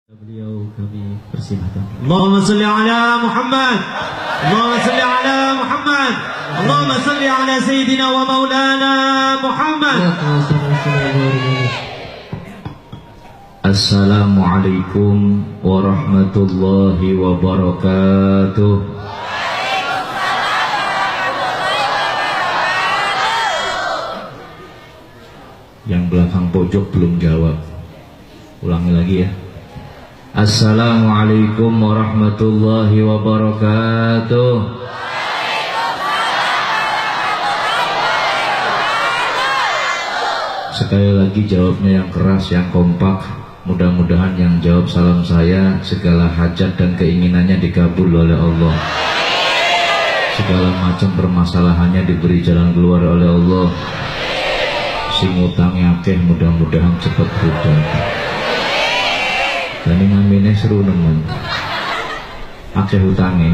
Beliau kami persilahkan. Allahumma salli ala Muhammad. Allahumma salli ala Muhammad. Allahumma salli ala Sayyidina wa Maulana Muhammad. Assalamualaikum warahmatullahi wabarakatuh. Yang belakang pojok belum jawab. Ulangi lagi ya. Assalamualaikum warahmatullahi wabarakatuh. Sekali lagi jawabnya yang keras, yang kompak. Mudah-mudahan yang jawab salam saya segala hajat dan keinginannya dikabul oleh Allah. Segala macam permasalahannya diberi jalan keluar oleh Allah. Sing utangnya akeh mudah-mudahan cepat berubah. Dan ngamine seru nemen akeh hutange.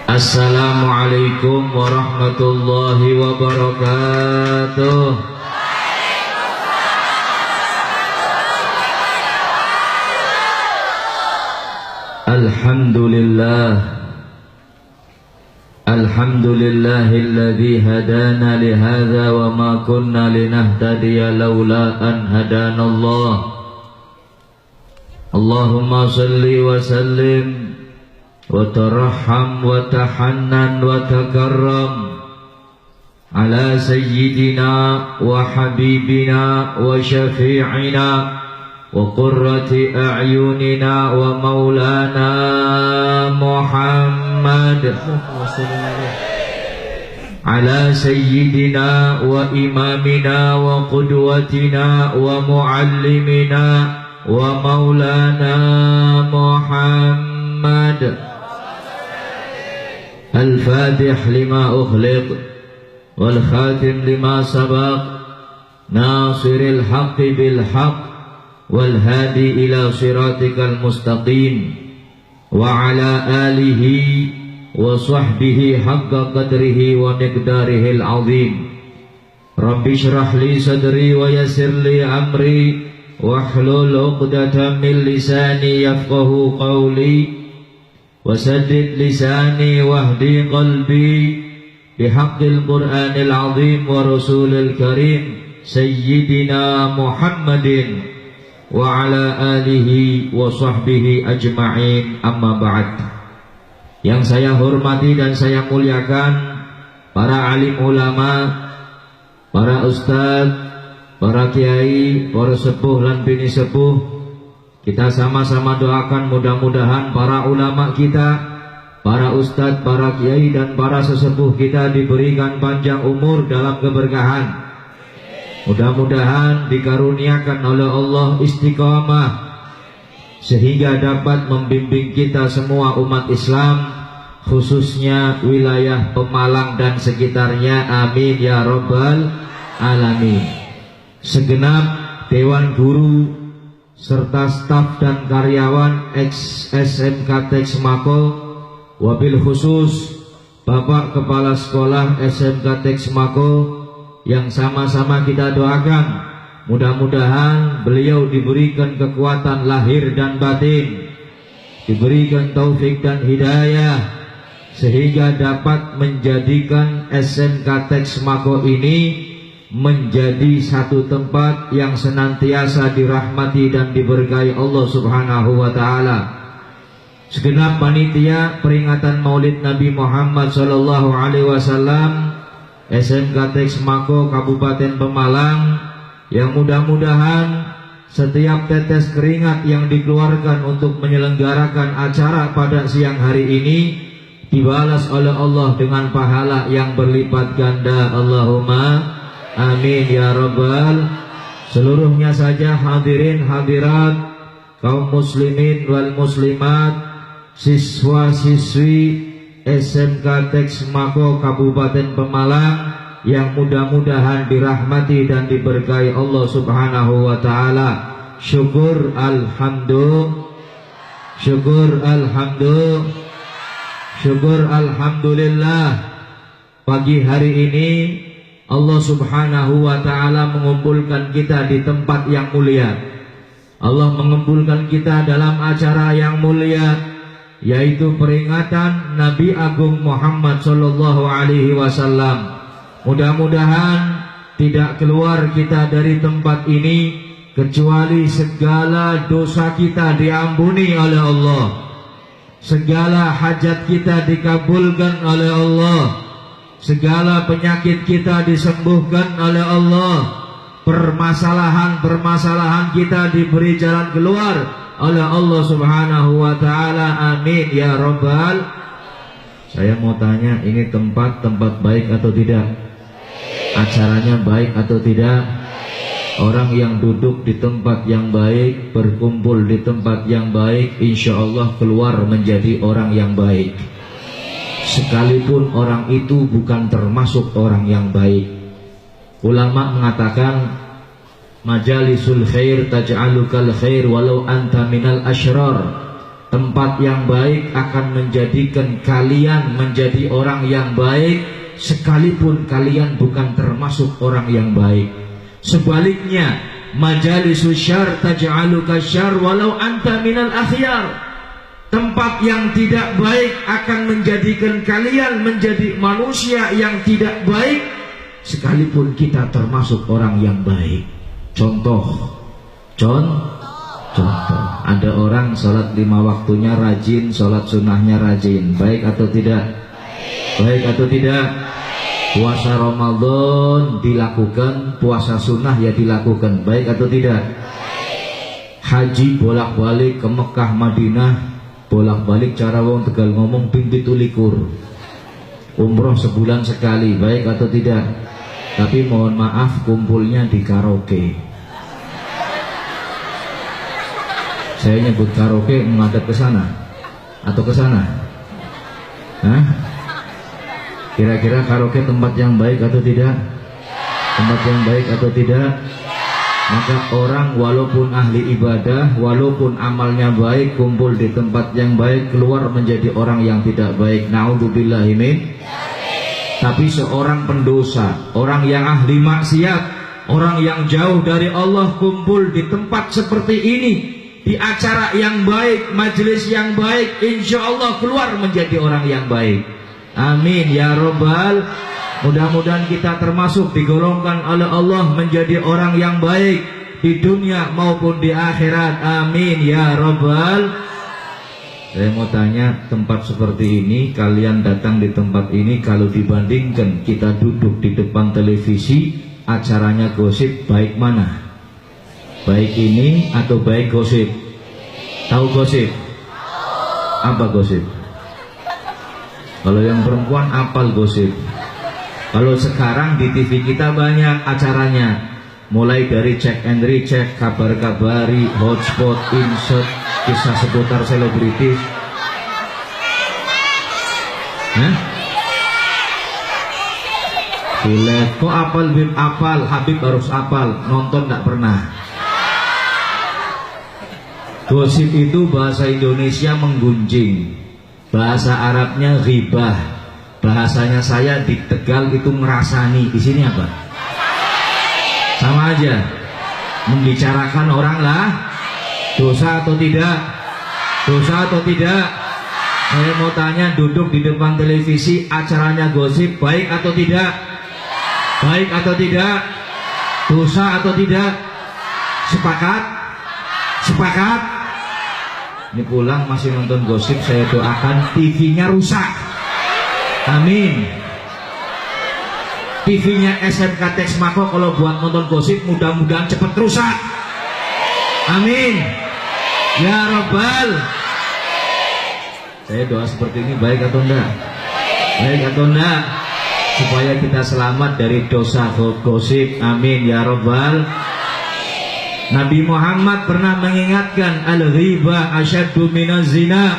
Assalamualaikum warahmatullahi wabarakatuh. Alhamdulillah. Alhamdulillahilladzi hadana lihadza wa ma kunna linahtadiya laula an hadanallah. Allahumma salli wa sallim wa tarham wa tahannan wa takarram ala sayyidina wa habibina wa syafi'ina wa qurrati a'yunina wa maulana Muhammad ala sayyidina wa imamina wa qudwatina wa muallimina wa maulana Muhammad al-fatih lima ukhliq wal khatim lima sabaq nasiril haqqi bil haqq wal hadi ila siratikal mustaqim wa ala alihi wa sahbihi haqqa qadrihi wa miqdarihil azim. Rabbi shrah li sadri wa yassir li amri wahlul 'uqdatam min lisani yafqahu qawli wa saddid lisani wahdi qalbi bihaqqil qur'anil azim wa rasulil karim sayyidina Muhammadin wa ala alihi wa sahbihi ajma'in, amma ba'd. Yang saya hormati dan saya muliakan para alim ulama, para ustadz, para kiai, para sepuh dan bini sepuh. Kita sama-sama doakan mudah-mudahan para ulama kita, para ustadz, para kiai dan para sesepuh kita diberikan panjang umur dalam keberkahan. Mudah-mudahan dikaruniakan oleh Allah istiqamah sehingga dapat membimbing kita semua umat Islam, khususnya wilayah Pemalang dan sekitarnya. Amin ya rabbal alamin. Segenap Dewan Guru serta staf dan karyawan SMK Teks Mako, wabil khusus Bapak Kepala Sekolah SMK Teks Mako, yang sama-sama kita doakan mudah-mudahan beliau diberikan kekuatan lahir dan batin, diberikan taufik dan hidayah sehingga dapat menjadikan SMK Teks Mako ini menjadi satu tempat yang senantiasa dirahmati dan diberkahi Allah Subhanahu wa taala. Segenap panitia peringatan Maulid Nabi Muhammad sallallahu alaihi wasallam SMK Teks Mako Kabupaten Pemalang, yang mudah-mudahan setiap tetes keringat yang dikeluarkan untuk menyelenggarakan acara pada siang hari ini dibalas oleh Allah dengan pahala yang berlipat ganda. Allahumma amin ya rabbal. Seluruhnya saja hadirin hadirat, kaum muslimin wal muslimat, siswa siswi SMK Teks Mako Kabupaten Pemalang yang mudah-mudahan dirahmati dan diberkahi Allah Subhanahu wa taala. Syukur alhamdulillah. Pagi hari ini Allah Subhanahu wa taala mengumpulkan kita di tempat yang mulia, Allah mengumpulkan kita dalam acara yang mulia, yaitu peringatan Nabi Agung Muhammad Sallallahu Alaihi Wasallam. Mudah-mudahan tidak keluar kita dari tempat ini kecuali segala dosa kita diampuni oleh Allah, segala hajat kita dikabulkan oleh Allah, segala penyakit kita disembuhkan oleh Allah, permasalahan-permasalahan kita diberi jalan keluar oleh Allah Subhanahu wa ta'ala. Amin ya Rabbal. Saya mau tanya, ini tempat baik atau tidak? Acaranya baik atau tidak? Orang yang duduk di tempat yang baik, berkumpul di tempat yang baik, insya Allah keluar menjadi orang yang baik, sekalipun orang itu bukan termasuk orang yang baik. Ulama mengatakan, majalisul khair taj'alukal khair walau anta minal asyrar. Tempat yang baik akan menjadikan kalian menjadi orang yang baik, sekalipun kalian bukan termasuk orang yang baik. Sebaliknya, majalisul syarr taj'aluka syarr walau anta minal akhyar. Tempat yang tidak baik akan menjadikan kalian menjadi manusia yang tidak baik, sekalipun kita termasuk orang yang baik. Contoh, ada orang sholat 5 waktunya rajin, sholat sunnahnya rajin, baik atau tidak? Baik atau tidak? Puasa Ramadan dilakukan, puasa sunnah ya dilakukan, baik atau tidak? Haji bolak-balik ke Mekah Madinah, bolak-balik cara wong Tegal ngomong pintu likur. Umroh sebulan sekali, baik atau tidak? Tapi mohon maaf, kumpulnya di karaoke. Saya nyebut karaoke menghadap ke sana atau ke sana? Hah? Kira-kira karaoke tempat yang baik atau tidak? Tempat yang baik atau tidak? Maka orang walaupun ahli ibadah, walaupun amalnya baik, kumpul di tempat yang baik, keluar menjadi orang yang tidak baik. Na'udzubillahi min. Tapi seorang pendosa, orang yang ahli maksiat, orang yang jauh dari Allah, kumpul di tempat seperti ini, di acara yang baik, majelis yang baik, insya Allah keluar menjadi orang yang baik. Amin ya Rabbal. Mudah-mudahan kita termasuk digolongkan oleh Allah menjadi orang yang baik di dunia maupun di akhirat. Amin ya Rabbal. Saya mau tanya, tempat seperti ini, kalian datang di tempat ini, kalau dibandingkan kita duduk di depan televisi, acaranya gosip, baik mana? Baik ini atau baik gosip? Tahu gosip? Apa gosip? Kalau yang perempuan apal gosip. Kalau sekarang di TV kita banyak acaranya, mulai dari check and recheck, kabar-kabari, hotspot, insert, kisah seputar selebritis. Boleh, kok apal bin apal, Habib harus apal, nonton tak pernah. Gosip itu bahasa Indonesia menggunjing, bahasa Arabnya ghibah, bahasanya saya di Tegal itu ngerasani. Di sini apa? Sama aja, membicarakan orang lah. Dosa atau tidak? Dosa atau tidak? Saya mau tanya, duduk di depan televisi, acaranya gosip, baik atau tidak? Baik atau tidak? Dosa atau tidak? Sepakat? Sepakat? Ini pulang masih nonton gosip, saya doakan TV-nya rusak. Amin. TV-nya SMK Texmaco kalau buat nonton gosip mudah-mudahan cepat rusak. Amin ya Rabbal. Saya doa seperti ini, baik atau enggak? Baik atau enggak? Supaya kita selamat dari dosa gosip. Amin ya Rabbal. Nabi Muhammad pernah mengingatkan, al-ghibah asyaddu minaz zina.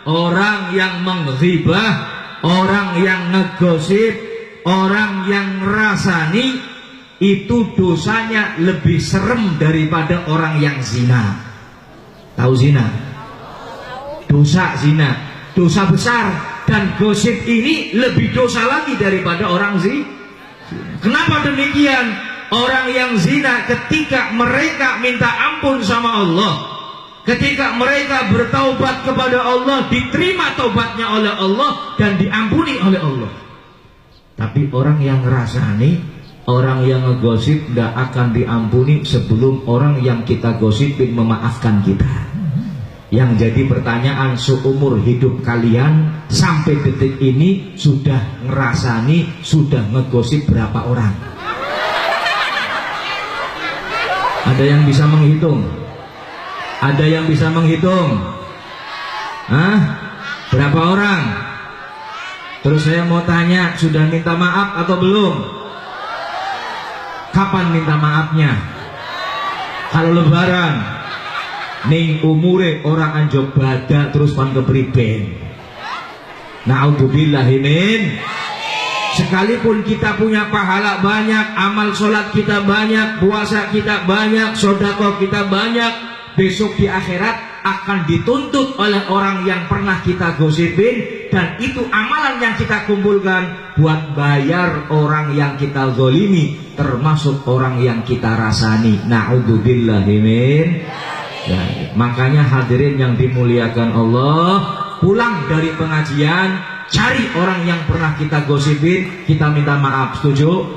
Orang yang menghibah, orang yang ngegosip, orang yang ngerasani, itu dosanya lebih serem daripada orang yang zina. Tahu zina? Dosa zina, dosa besar. Dan gosip ini lebih dosa lagi daripada orang zina. Kenapa demikian? orang yang zina ketika mereka minta ampun sama Allah, ketika mereka bertaubat kepada Allah, diterima taubatnya oleh Allah dan diampuni oleh Allah. Tapi orang yang ngerasani, orang yang ngegosip tidak akan diampuni sebelum orang yang kita gosipin memaafkan kita. Yang jadi pertanyaan, seumur hidup kalian sampai detik ini sudah ngerasani, sudah ngegosip berapa orang? Ada yang bisa menghitung? Ada yang bisa menghitung? Hah? Berapa orang? Terus saya mau tanya, sudah minta maaf atau belum? Kapan minta maafnya? Kalau lebaran ning umure orang anjok badak terus pan kepriben. Naudzubillahi min. Sekalipun kita punya pahala banyak, amal sholat kita banyak, puasa kita banyak, sedekah kita banyak, besok di akhirat akan dituntut oleh orang yang pernah kita gosipin, dan itu amalan yang kita kumpulkan buat bayar orang yang kita zolimi, termasuk orang yang kita rasani. Naudzubillahi min. Ya, makanya hadirin yang dimuliakan Allah, pulang dari pengajian cari orang yang pernah kita gosipin, kita minta maaf. Setuju?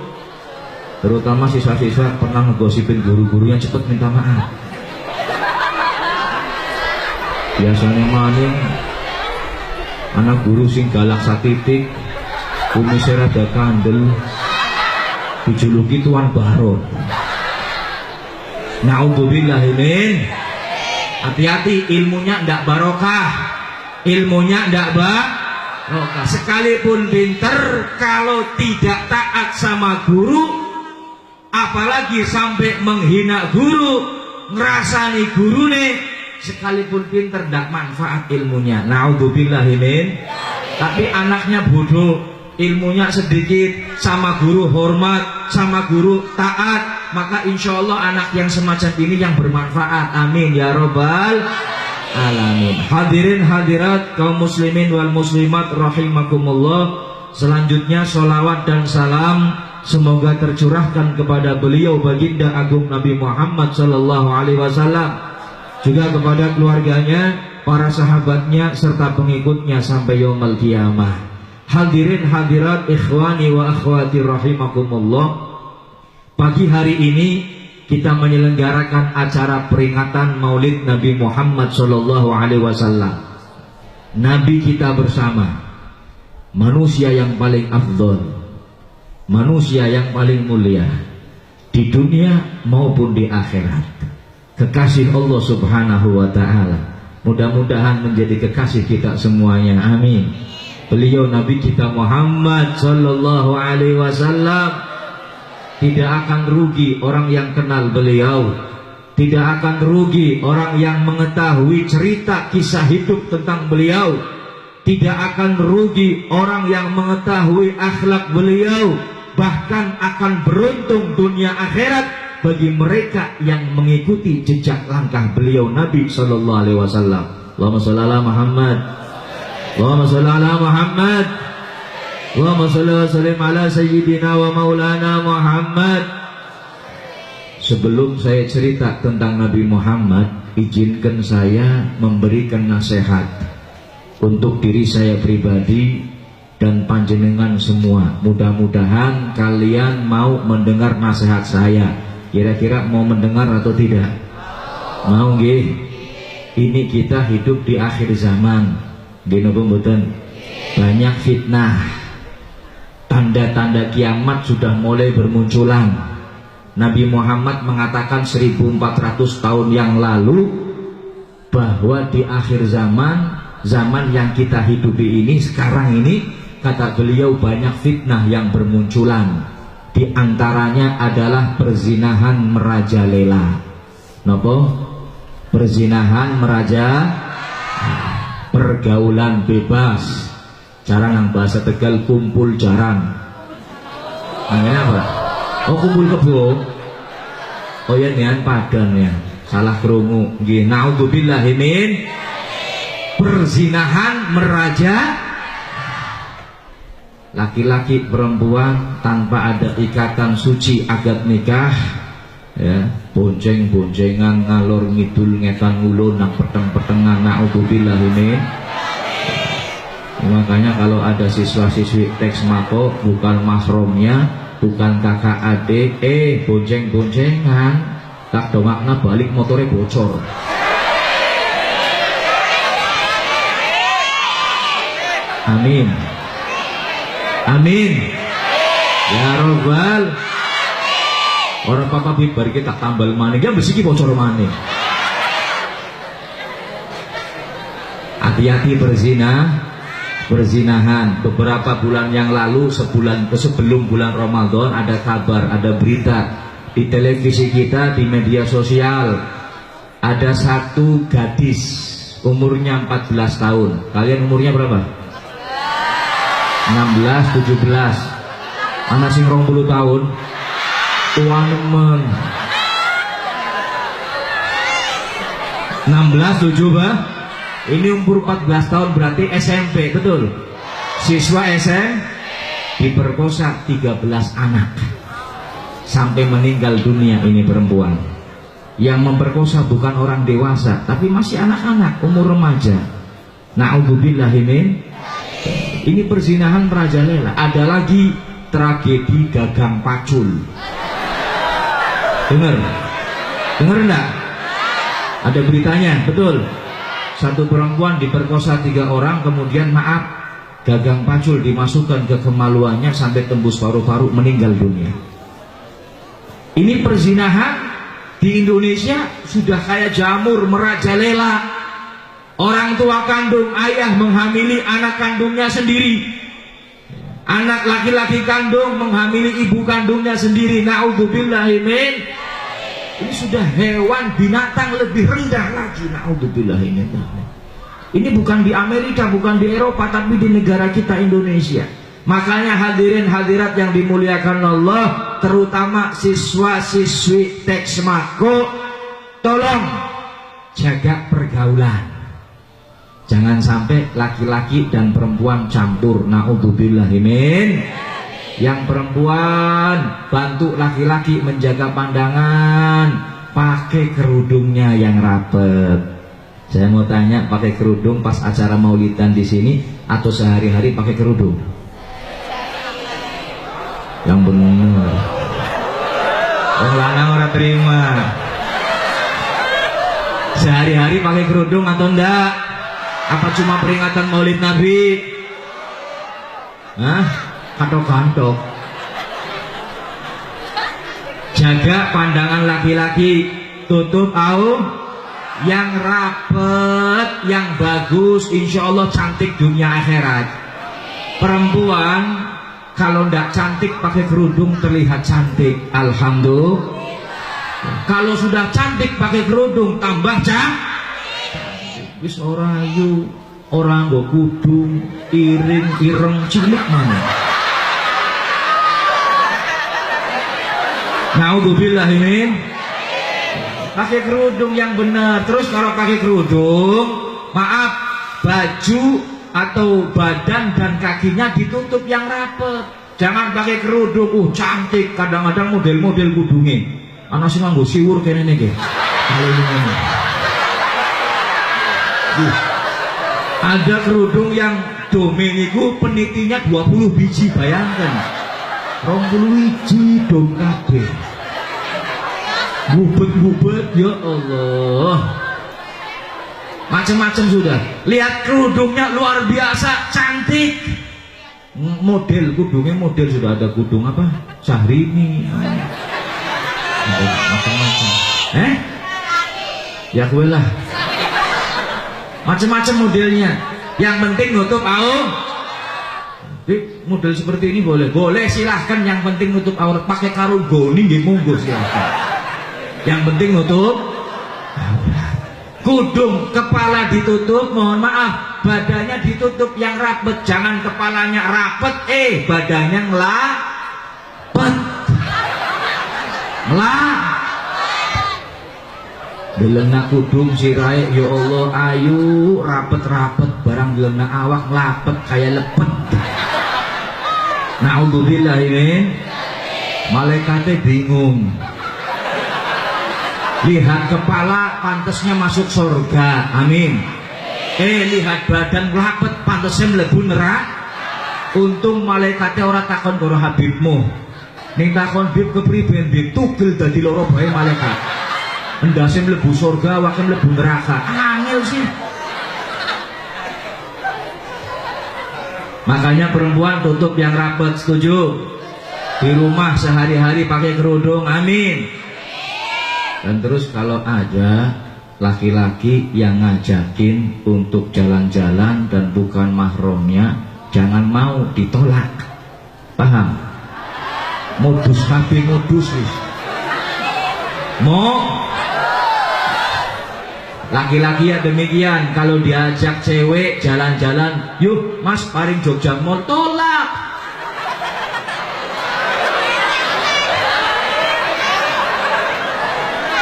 Terutama siswa-siswa pernah ngegosipin guru-gurunya, cepat minta maaf. Biasanya maning anak guru sing galak satitik, kumisnya rada kandel, dijuluki Tuan Baron. Naudzubillahi min. Hati-hati, ilmunya ndak barokah, ilmunya ndak barokah. Sekalipun pinter, kalau tidak taat sama guru, apalagi sampai menghina guru, ngerasani guru nih, sekalipun pinter ndak manfaat ilmunya. Naudzubillahi min. Tapi anaknya bodoh, ilmunya sedikit, sama guru hormat, sama guru taat, maka insya Allah anak yang semacam ini yang bermanfaat. Amin ya robbal alamin. Hadirin hadirat kaum muslimin wal muslimat rahimakumullah. Selanjutnya sholawat dan salam semoga tercurahkan kepada beliau baginda agung Nabi Muhammad sallallahu alaihi wasallam, juga kepada keluarganya, para sahabatnya serta pengikutnya sampai yaumul qiyamah. Hadirin hadirat ikhwani wa akhwati rahimakumullah. Pagi hari ini kita menyelenggarakan acara peringatan Maulid Nabi Muhammad sallallahu alaihi wasallam. Nabi kita bersama, manusia yang paling afdol, manusia yang paling mulia di dunia maupun di akhirat, kekasih Allah Subhanahu wa taala. Mudah-mudahan menjadi kekasih kita semuanya. Amin. Beliau Nabi kita Muhammad sallallahu alaihi wasallam. Tidak akan rugi orang yang kenal beliau, tidak akan rugi orang yang mengetahui cerita kisah hidup tentang beliau, tidak akan rugi orang yang mengetahui akhlak beliau, bahkan akan beruntung dunia akhirat bagi mereka yang mengikuti jejak langkah beliau Nabi sallallahu alaihi wasallam. Allahumma shalli ala Muhammad, Allahumma shalli ala Muhammad, Allahumma shalli wa sallim ala sayyidina wa maulana Muhammad. Sebelum saya cerita tentang Nabi Muhammad, izinkan saya memberikan nasihat untuk diri saya pribadi dan panjenengan semua. Mudah-mudahan kalian mau mendengar nasihat saya. Kira-kira mau mendengar atau tidak? Mau nggih? Ini kita hidup di akhir zaman. Nggih napa mboten? Banyak fitnah. Tanda-tanda kiamat sudah mulai bermunculan. Nabi Muhammad mengatakan 1400 tahun yang lalu bahwa di akhir zaman, zaman yang kita hidupi ini sekarang ini, kata beliau banyak fitnah yang bermunculan. Di antaranya adalah perzinahan merajalela. Napa? Perzinahan pergaulan bebas. Jarang yang bahasa Tegal kumpul jarang. Namanya apa? Oh kumpul kebo. Oh ya nian padan ya. Salah krungu. Nggih, naudzubillahi min. Perzinahan laki-laki perempuan tanpa ada ikatan suci akad nikah, ya, bonceng-boncengan ngalor ngidul ngetan ngulon nak peteng-petengan, naudzubillah ini. Makanya kalau ada siswa-siswi teks mako bukan mahramnya, bukan kakak adik, bonceng-boncengan, tak dongakna balik motornya bocor. Amin. Amin. Ya Rabbal. Orang papa bibar kita tambal maning, ya besiki bocor maning. Hati-hati berzinahan. Beberapa bulan yang lalu, sebelum bulan Ramadan, ada kabar, ada berita di televisi kita, di media sosial, ada satu gadis umurnya 14 tahun. Kalian umurnya berapa? 16, 17. Anak sing 20 tahun tua nemen. 16, 7 bah. Ini umur 14 tahun berarti SMP, betul? Siswa SMP diperkosa 13 anak sampai meninggal dunia. Ini perempuan yang memperkosa bukan orang dewasa, tapi masih anak-anak, umur remaja. Na'udzubillahi min. Ini perzinahan merajalela. Ada lagi tragedi gagang pacul. Dengar enggak? Ada beritanya, betul. Satu perempuan diperkosa 3 orang, kemudian maaf, gagang pacul dimasukkan ke kemaluannya sampai tembus paru-paru, meninggal dunia. Ini perzinahan di Indonesia sudah kayak jamur merajalela. Orang tua kandung, ayah menghamili anak kandungnya sendiri. Anak laki-laki kandung menghamili ibu kandungnya sendiri. Na'udzubillahi min. Ini sudah hewan binatang lebih rendah lagi. Na'udzubillahi min. Ini bukan di Amerika, bukan di Eropa, tapi di negara kita Indonesia. Makanya hadirin hadirat yang dimuliakan Allah, terutama siswa-siswi teks mako, tolong jaga pergaulan. Jangan sampai laki-laki dan perempuan campur. Na'udzubillahi min. Yang perempuan bantu laki-laki menjaga pandangan, pakai kerudungnya yang rapet. Saya mau tanya, pakai kerudung pas acara maulidan di sini atau sehari-hari pakai kerudung? Yang benar. Wong lanang ora terima. Sehari-hari pakai kerudung atau enggak? Apa cuma peringatan Maulid Nabi? Hah? Kantok-kantok. Jaga pandangan laki-laki, tutup aurat yang rapet, yang bagus, insya Allah cantik dunia akhirat. Perempuan kalau ndak cantik pakai kerudung terlihat cantik, alhamdulillah. Kalau sudah cantik pakai kerudung tambah cantik. Wis ora ayu, orang nggo kudung, ireng cilik mana. Naudzubillah ini. Pakai kerudung yang benar. Terus kalau pakai kerudung, maaf, baju atau badan dan kakinya ditutup yang rapet. Jangan pakai kerudung, cantik, kadang-kadang model-model kudungnya. Anak sing nganggo siwur kene niki. Ada kerudung yang domeniku penitinya 20 biji, bayangkan 20 biji dom kabeh, ngubet-ngubet, ya Allah, macam-macam sudah. Lihat kerudungnya luar biasa cantik. Model kudungnya model sudah ada kudung apa? Syahrini, macam-macam. Ya gue lah. Macam-macam modelnya. Yang penting nutup aurat. Model seperti ini boleh, silahkan. Yang penting nutup aurat. Pakai karung goni nggih monggo silahkan. Yang penting nutup aurat. Kudung kepala ditutup, mohon maaf, badannya ditutup yang rapet. Jangan kepalanya rapet, badannya ngelapet. Delena kudung sirai, ya Allah, ayu rapet-rapet barang delena awak lapet kayak lepet. Na'udzubillah ini. Malaikatnya bingung. Lihat kepala pantasnya masuk surga, amin. Lihat badan rapet pantasnya mlebu neraka. Untung malaikatnya ora takon karo Habibmu. Ning takon Habib kepriben Habib tugel dadi loro bae malaikat. Endase mlebu surga, awake mlebu neraka. Angel sih. Makanya perempuan tutup yang rapet, setuju? Di rumah sehari-hari pakai kerudung, amin. Dan terus kalau ada laki-laki yang ngajakin untuk jalan-jalan dan bukan mahramnya, jangan mau ditolak. Paham? Modus kabeh modus wis. Mau laki-laki ya demikian, kalau diajak cewek jalan-jalan, yuk mas paling Jogja Mall, tolak.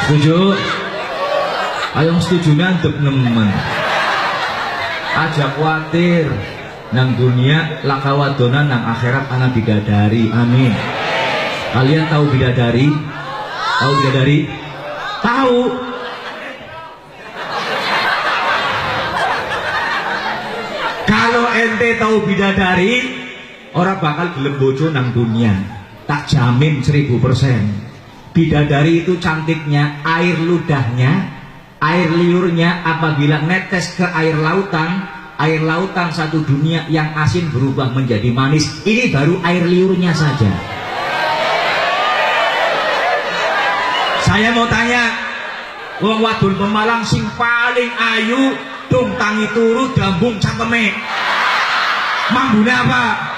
Setuju? Ayo setuju nandep nemen. Aja khawatir, nang dunia lakawadonan, nang akhirat anak bidadari, amin. Kalian tahu bidadari? Tahu bidadari? Tahu. Kalau ente tahu bidadari, orang bakal gelem bojo nang dunia. Tak jamin 1000%. Bidadari itu cantiknya, air ludahnya, air liurnya apabila netes ke air lautan satu dunia yang asin berubah menjadi manis. Ini baru air liurnya saja. Saya mau tanya, wong wadon Pemalang sing paling ayu, dong tangi turu dambung cangkeme, mambune apa?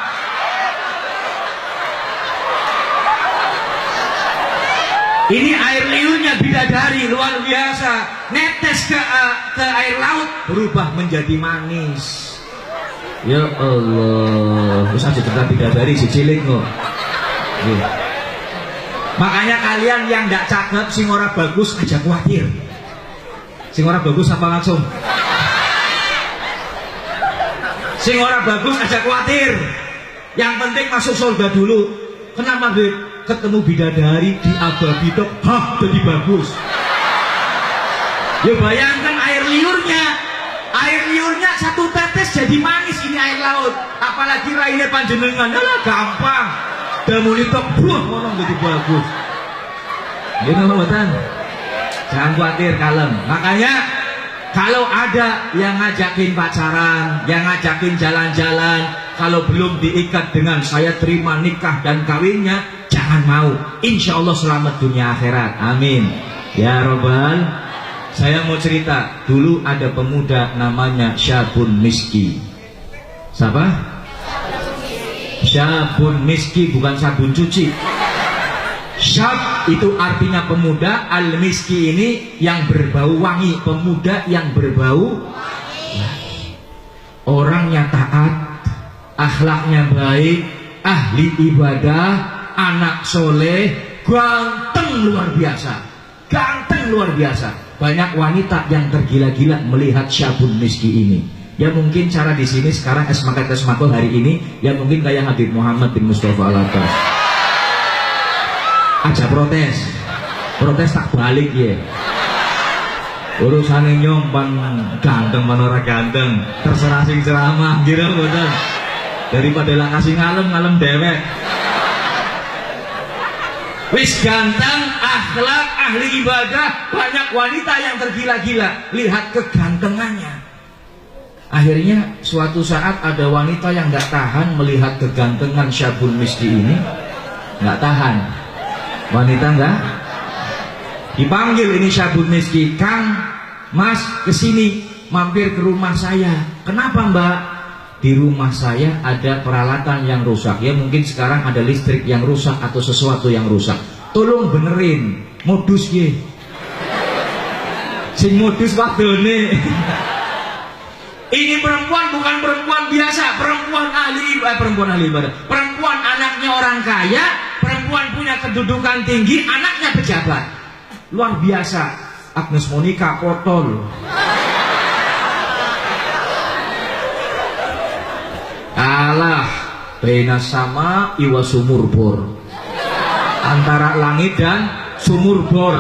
Ini air liurnya bidadari luar biasa, netes ke air laut berubah menjadi manis. Ya Allah, terus aja cerita bidadari si cilik kok. Makanya kalian yang nggak cakep, sing ora bagus aja khawatir. Sing ora bagus apa langsung? Sing ora bagus aja khawatir. Yang penting masuk surga dulu. Kenapa ketemu bidadari di ababi tok, jadi bagus. Ya bayangkan air liurnya satu tetes jadi manis, ini air laut. Apalagi raine panjenengan, alah gampang. Damuni tok buah ngono jadi bagus. Gini mboten. Jangan khawatir, kalem. Makanya kalau ada yang ngajakin pacaran, yang ngajakin jalan-jalan, kalau belum diikat dengan saya terima nikah dan kawinnya, jangan mau. Insya Allah selamat dunia akhirat, amin. Ya Robbal. Saya mau cerita, dulu ada pemuda namanya Syabun Miski. Siapa? Syabun Miski, bukan sabun cuci. Syab itu artinya pemuda, al-miski ini yang berbau wangi, pemuda yang berbau wangi. Orangnya taat, akhlaknya baik, ahli ibadah, anak soleh, ganteng luar biasa. Ganteng luar biasa. Banyak wanita yang tergila-gila melihat Syabun Miski ini. Ya mungkin cara di sini sekarang esmakul hari ini, ya mungkin kayak Habib Muhammad bin Mustafa Al-Abbas. Aja protes tak balik ya. Urusannya nyompan ganteng mana ganteng, terserah sing ceramah, gitu betul. Daripada lah kasih ngalem dewek. Wis ganteng, akhlak, ahli ibadah, banyak wanita yang tergila-gila lihat kegantengannya. Akhirnya suatu saat ada wanita yang nggak tahan melihat kegantengan Syabun Miski ini, nggak tahan. Wanita nggak dipanggil ini Syabun Miski, Kang, Mas, kesini mampir ke rumah saya. Kenapa Mbak? Di rumah saya ada peralatan yang rusak. Ya mungkin sekarang ada listrik yang rusak atau sesuatu yang rusak. Tolong benerin. Modus ye. Sing modus wadone. Ini perempuan bukan perempuan biasa, perempuan ahli ibadah. Perempuan anaknya orang kaya, perempuan punya kedudukan tinggi, anaknya pejabat. Luar biasa. Agnes Monica Potol. Alah, baina sama iwa sumur bor, antara langit dan sumur bor.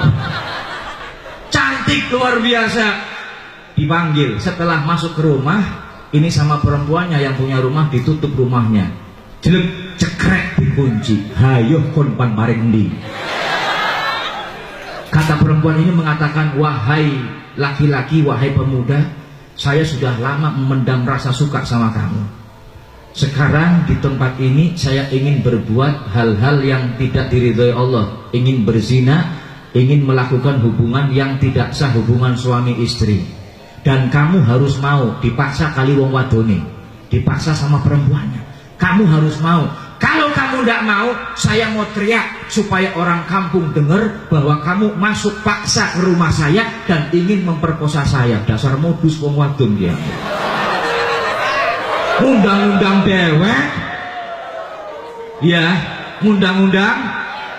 Cantik luar biasa. Dipanggil setelah masuk ke rumah, ini sama perempuannya yang punya rumah, ditutup rumahnya, jelek cekrek dikunci. Hayo kon pan paring ndi. Kata perempuan ini mengatakan, wahai laki-laki, wahai pemuda, saya sudah lama memendam rasa suka sama kamu. Sekarang di tempat ini saya ingin berbuat hal-hal yang tidak diridhoi Allah, ingin berzina, ingin melakukan hubungan yang tidak sah, hubungan suami istri. Dan kamu harus mau, dipaksa kali wong wadone, dipaksa sama perempuannya. Kamu harus mau. Kalau kamu tidak mau, saya mau teriak supaya orang kampung dengar bahwa kamu masuk paksa ke rumah saya dan ingin memperkosa saya. Dasar modus wong wadon dia. Undang-undang dewek, ya, undang-undang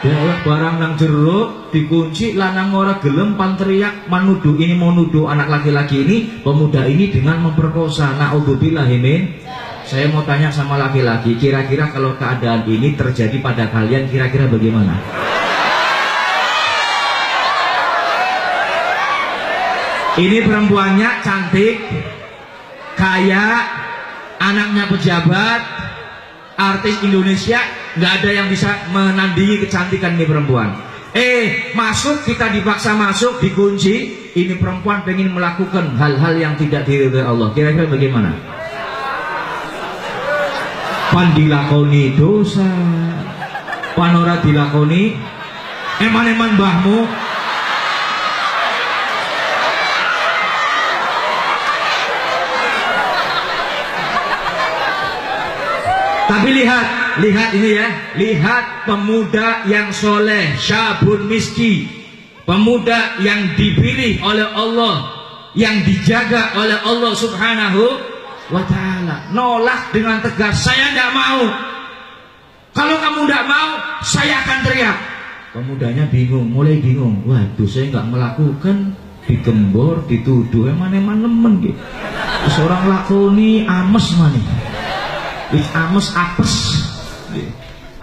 dewek barang nang jeruk dikunci, lanang ora gelem pan teriak manuduh ini, mau nuduh anak laki-laki ini, pemuda ini dengan memperkosa. Naudzubillah min. Saya mau tanya sama laki-laki, kira-kira kalau keadaan ini terjadi pada kalian, kira-kira bagaimana? Ini perempuannya cantik, kaya, anaknya pejabat, artis Indonesia, nggak ada yang bisa menandingi kecantikan ini perempuan. Masuk, kita dipaksa masuk, dikunci. Ini perempuan pengen melakukan hal-hal yang tidak diridhoi Allah. Kira-kira bagaimana? Pan dilakoni dosa, pan ora dilakoni eman-eman mbahmu. Tapi lihat ini ya, lihat pemuda yang soleh, syabun miski, pemuda yang dipilih oleh Allah, yang dijaga oleh Allah Subhanahu wa ta'ala. Nolak dengan tegas, saya tidak mau. Kalau kamu tidak mau, saya akan teriak. Pemudanya bingung, mulai bingung. Waduh, saya nggak melakukan, digembor, dituduh, eman-eman nemen gitu. Seorang lakoni ames mani, ames apes.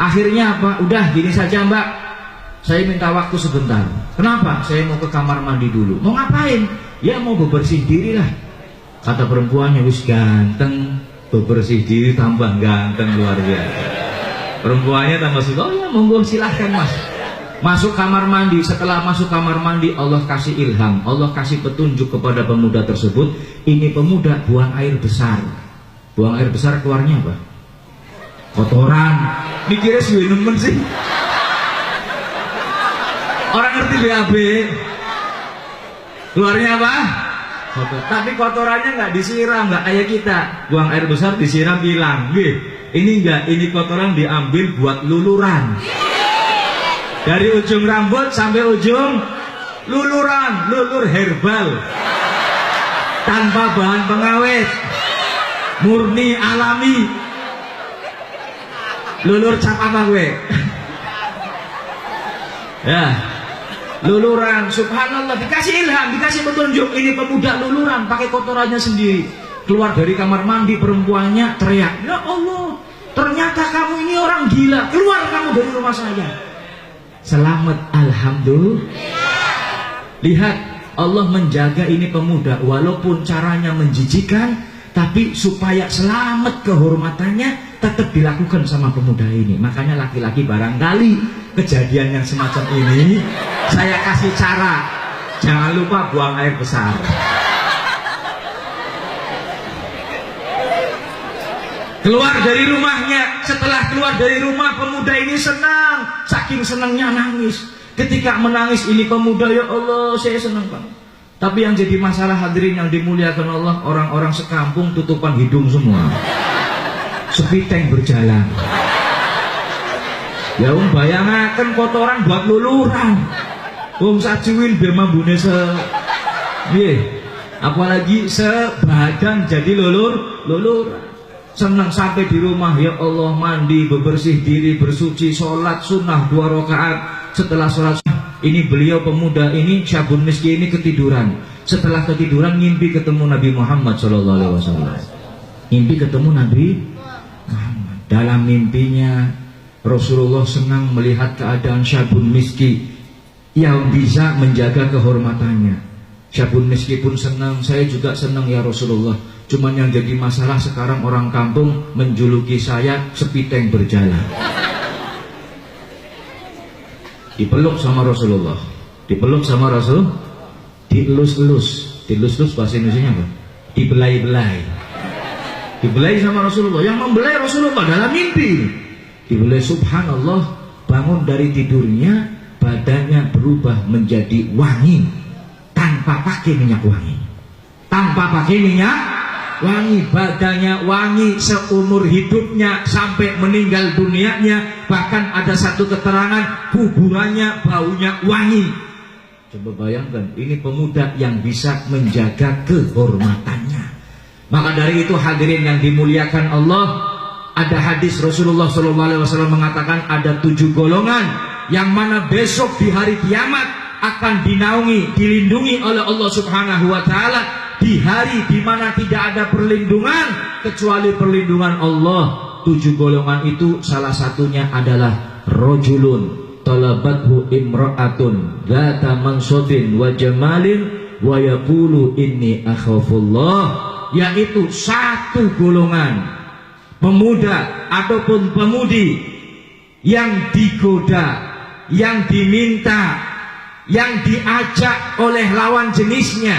Akhirnya apa? Udah gini saja mbak, saya minta waktu sebentar. Kenapa? Saya mau ke kamar mandi dulu. Mau ngapain? Ya mau bebersih diri lah. Kata perempuannya, wis ganteng, bebersih diri tambah ganteng, luar biasa. Perempuannya tambah suka, oh ya monggo silahkan mas. Masuk kamar mandi. Setelah masuk kamar mandi, Allah kasih ilham, Allah kasih petunjuk kepada pemuda tersebut. Ini pemuda buang air besar. Buang air besar, keluarnya apa? Kotoran. Mikirnya sih nemen sih. Orang ngerti BAB. Keluarnya apa? Kotor. Tapi kotorannya nggak disiram, nggak kayak kita. Buang air besar disiram hilang. Ini enggak, ini kotoran diambil buat luluran. Dari ujung rambut sampai ujung luluran, lulur herbal. Tanpa bahan pengawet. Murni alami. Lulur cap apa gue? Ya. Luluran, subhanallah, dikasih ilham, dikasih petunjuk. Ini pemuda luluran, pakai kotorannya sendiri. Keluar dari kamar mandi, perempuannya teriak, ya Allah, ternyata kamu ini orang gila. Keluar kamu dari rumah saya. Selamat, alhamdulillah. Lihat, Allah menjaga ini pemuda, walaupun caranya menjijikan, tapi supaya selamat kehormatannya tetap dilakukan sama pemuda ini. Makanya laki-laki barangkali kejadian yang semacam ini, saya kasih cara, jangan lupa buang air besar. Keluar dari rumahnya. Setelah keluar dari rumah, pemuda ini senang, saking senangnya nangis. Ketika menangis ini pemuda, ya Allah saya senang banget. Tapi yang jadi masalah hadirin yang dimuliakan Allah, orang-orang sekampung tutupan hidung semua, sepiteng berjalan. Ya bayangaken kotoran buat luluran. Sajiwin biar mambune apalagi sebadan jadi luluran. Senang sampai di rumah, ya Allah mandi, bebersih diri, bersuci, sholat sunnah 2 rakaat. Setelah sholat ini beliau pemuda ini syabun miskin ini ketiduran. Setelah ketiduran ngimpi ketemu Nabi Muhammad SAW. Ngimpi ketemu Nabi Muhammad. Dalam mimpinya Rasulullah senang melihat keadaan Syabun Miski yang bisa menjaga kehormatannya. Syabun Miski pun senang, saya juga senang ya Rasulullah. Cuman yang jadi masalah sekarang orang kampung menjuluki saya sepiteng berjalan. Dipeluk sama Rasulullah, dipeluk sama Rasul, dielus-elus. Dielus-elus bahasa Indonesianya apa? Dibelai-belai. Dibelai sama Rasulullah. Yang membelai Rasulullah dalam mimpi. Dibelai, subhanallah, bangun dari tidurnya, badannya berubah menjadi wangi tanpa pakai minyak wangi. Tanpa pakai minyak wangi, badannya wangi seumur hidupnya sampai meninggal dunianya. Bahkan ada satu keterangan kuburannya baunya wangi. Coba bayangkan, ini pemuda yang bisa menjaga kehormatannya. Maka dari itu hadirin yang dimuliakan Allah, ada hadis Rasulullah SAW mengatakan ada 7 golongan yang mana besok di hari kiamat akan dinaungi, dilindungi oleh Allah Subhanahu wa Ta'ala di hari di mana tidak ada perlindungan kecuali perlindungan Allah. 7 golongan itu salah satunya adalah rojulun talabathu imra'atun dzata mansabin wa jamalin wa yaqulu inni akhafullah, yaitu satu golongan pemuda ataupun pemudi yang digoda, yang diminta, yang diajak oleh lawan jenisnya.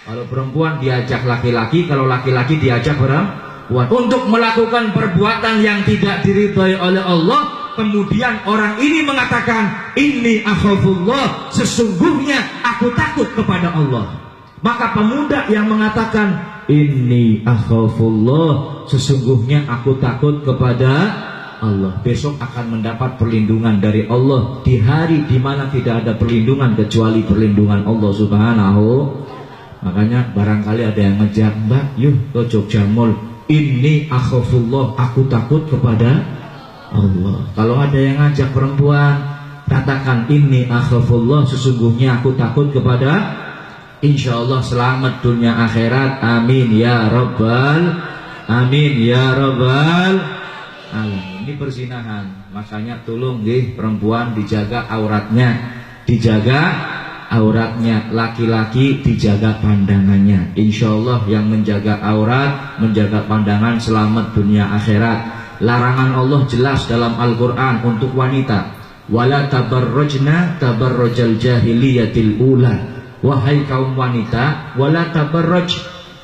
Kalau perempuan diajak laki-laki, kalau laki-laki diajak perempuan untuk melakukan perbuatan yang tidak diridhai oleh Allah. Kemudian orang ini mengatakan, inni akhafullah, sesungguhnya aku takut kepada Allah. Maka pemuda yang mengatakan, inni akhafullah, sesungguhnya aku takut kepada Allah, besok akan mendapat perlindungan dari Allah di hari di mana tidak ada perlindungan kecuali perlindungan Allah Subhanahu. Makanya barangkali ada yang ngejak, Mbak, yuk ke Jogja Mall, inni akhafullah, aku takut kepada Allah. Kalau ada yang ngajak perempuan, katakan inni akhafullah, sesungguhnya aku takut kepada, insya Allah selamat dunia akhirat. Amin ya rabbal, amin ya rabbal alamin. Ini perzinahan, makanya tolong deh perempuan dijaga auratnya, dijaga auratnya, laki-laki dijaga pandangannya. Insya Allah yang menjaga aurat, menjaga pandangan selamat dunia akhirat. Larangan Allah jelas dalam Al-Quran untuk wanita, wala tabarrajna tabarrajal jahiliyatil ula. Wahai kaum wanita, wala tabarraj,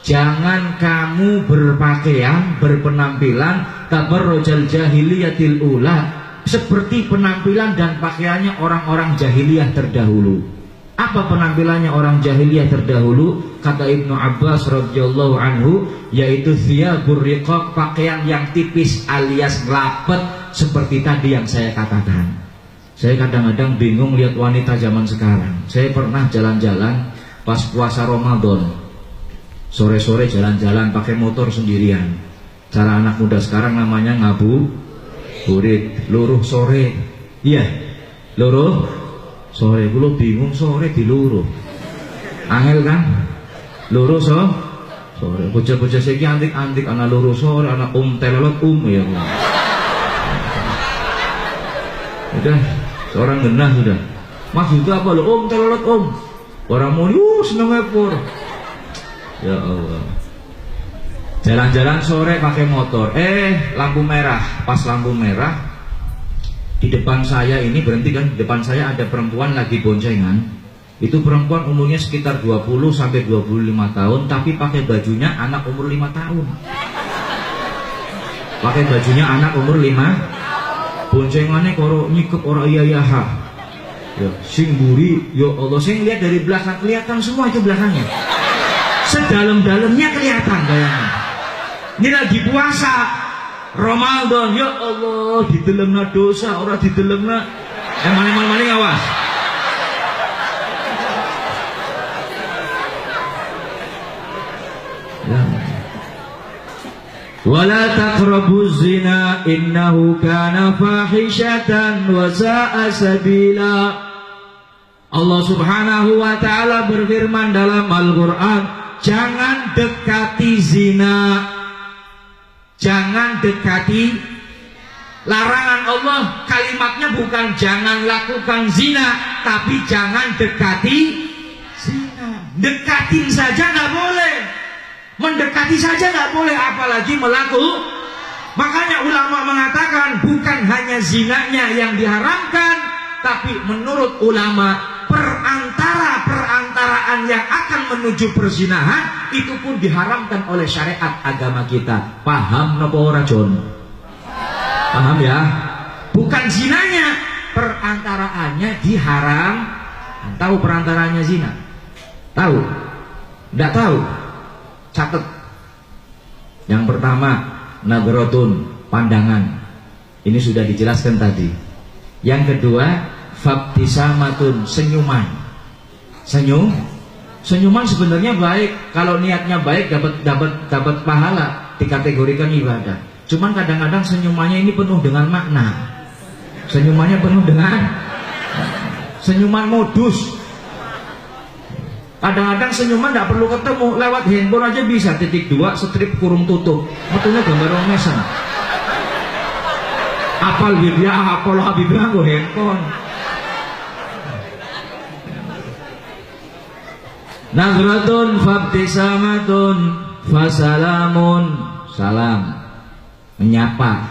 jangan kamu berpakaian, berpenampilan tabarrajal jahiliyatil ula, seperti penampilan dan pakaiannya orang-orang jahiliyah terdahulu. Apa penampilannya orang jahiliyah terdahulu? Kata Ibnu Abbas radhiyallahu anhu, yaitu thiyabur riqaq, pakaian yang tipis alias ngelapet, seperti tadi yang saya katakan. Saya kadang-kadang bingung lihat wanita zaman sekarang. Saya pernah jalan-jalan pas puasa Ramadan, sore-sore jalan-jalan pakai motor sendirian. Cara anak muda sekarang namanya ngabuburit, luruh sore. Iya, luruh sore. Gue bingung sore di luruh, angel kan? Luruh sore. Bocah-bocah seki antik-antik, anak luruh sore, anak telelot ya. Udah, seorang genah sudah. Mas itu apa lo? Telelot orang mau seneng epor. Ya Allah. Jalan-jalan sore pakai motor. Lampu merah. Pas lampu merah, di depan saya ini berhenti kan, di depan saya ada perempuan lagi boncengan. Itu perempuan umurnya sekitar 20 sampai 25 tahun, tapi pakai bajunya anak umur 5 tahun. Pakai bajunya anak umur 5. Boncengannya koro nyikep orang iya ya, sing buri, ya Allah, sing lihat dari belakang kelihatan semua itu belakangnya. Sedalam-dalamnya kelihatan bayangin. Ini lagi puasa Ramadan, ya Allah, didelengna dosa, orang didelengna maling awas. Wala taqrabuz zina innahu kana fahishatan wa sa'a sabila. Allah Subhanahu wa ta'ala berfirman dalam Al-Quran, jangan dekati zina, jangan dekati Larangan Allah kalimatnya bukan jangan lakukan zina, tapi jangan dekati zina. Dekatin saja nggak boleh, mendekati saja nggak boleh, apalagi melakukan. Makanya ulama mengatakan bukan hanya zinanya yang diharamkan, tapi menurut ulama perantaraan yang akan menuju perzinahan itu pun diharamkan oleh syariat agama kita. Paham napa ora Jon? Paham ya? Bukan zinanya, perantaraannya diharam. Tahu perantaraannya zina? Tahu? Tidak tahu? Catat. Yang pertama, nadratun, pandangan. Ini sudah dijelaskan tadi. Yang kedua, fabtisamatun, senyuman. Senyuman sebenarnya baik. Kalau niatnya baik dapat pahala, dikategorikan ibadah. Cuman kadang-kadang senyumannya ini penuh dengan makna. Senyumannya penuh dengan senyuman modus. Kadang-kadang senyuman tidak perlu ketemu, lewat handphone aja bisa. .2 strip kurung tutup, betulnya gambar mesen. Apal Biblia, apal Habibnya gue handphone. Nazratun fabtisamatun fasalamun, salam, menyapa.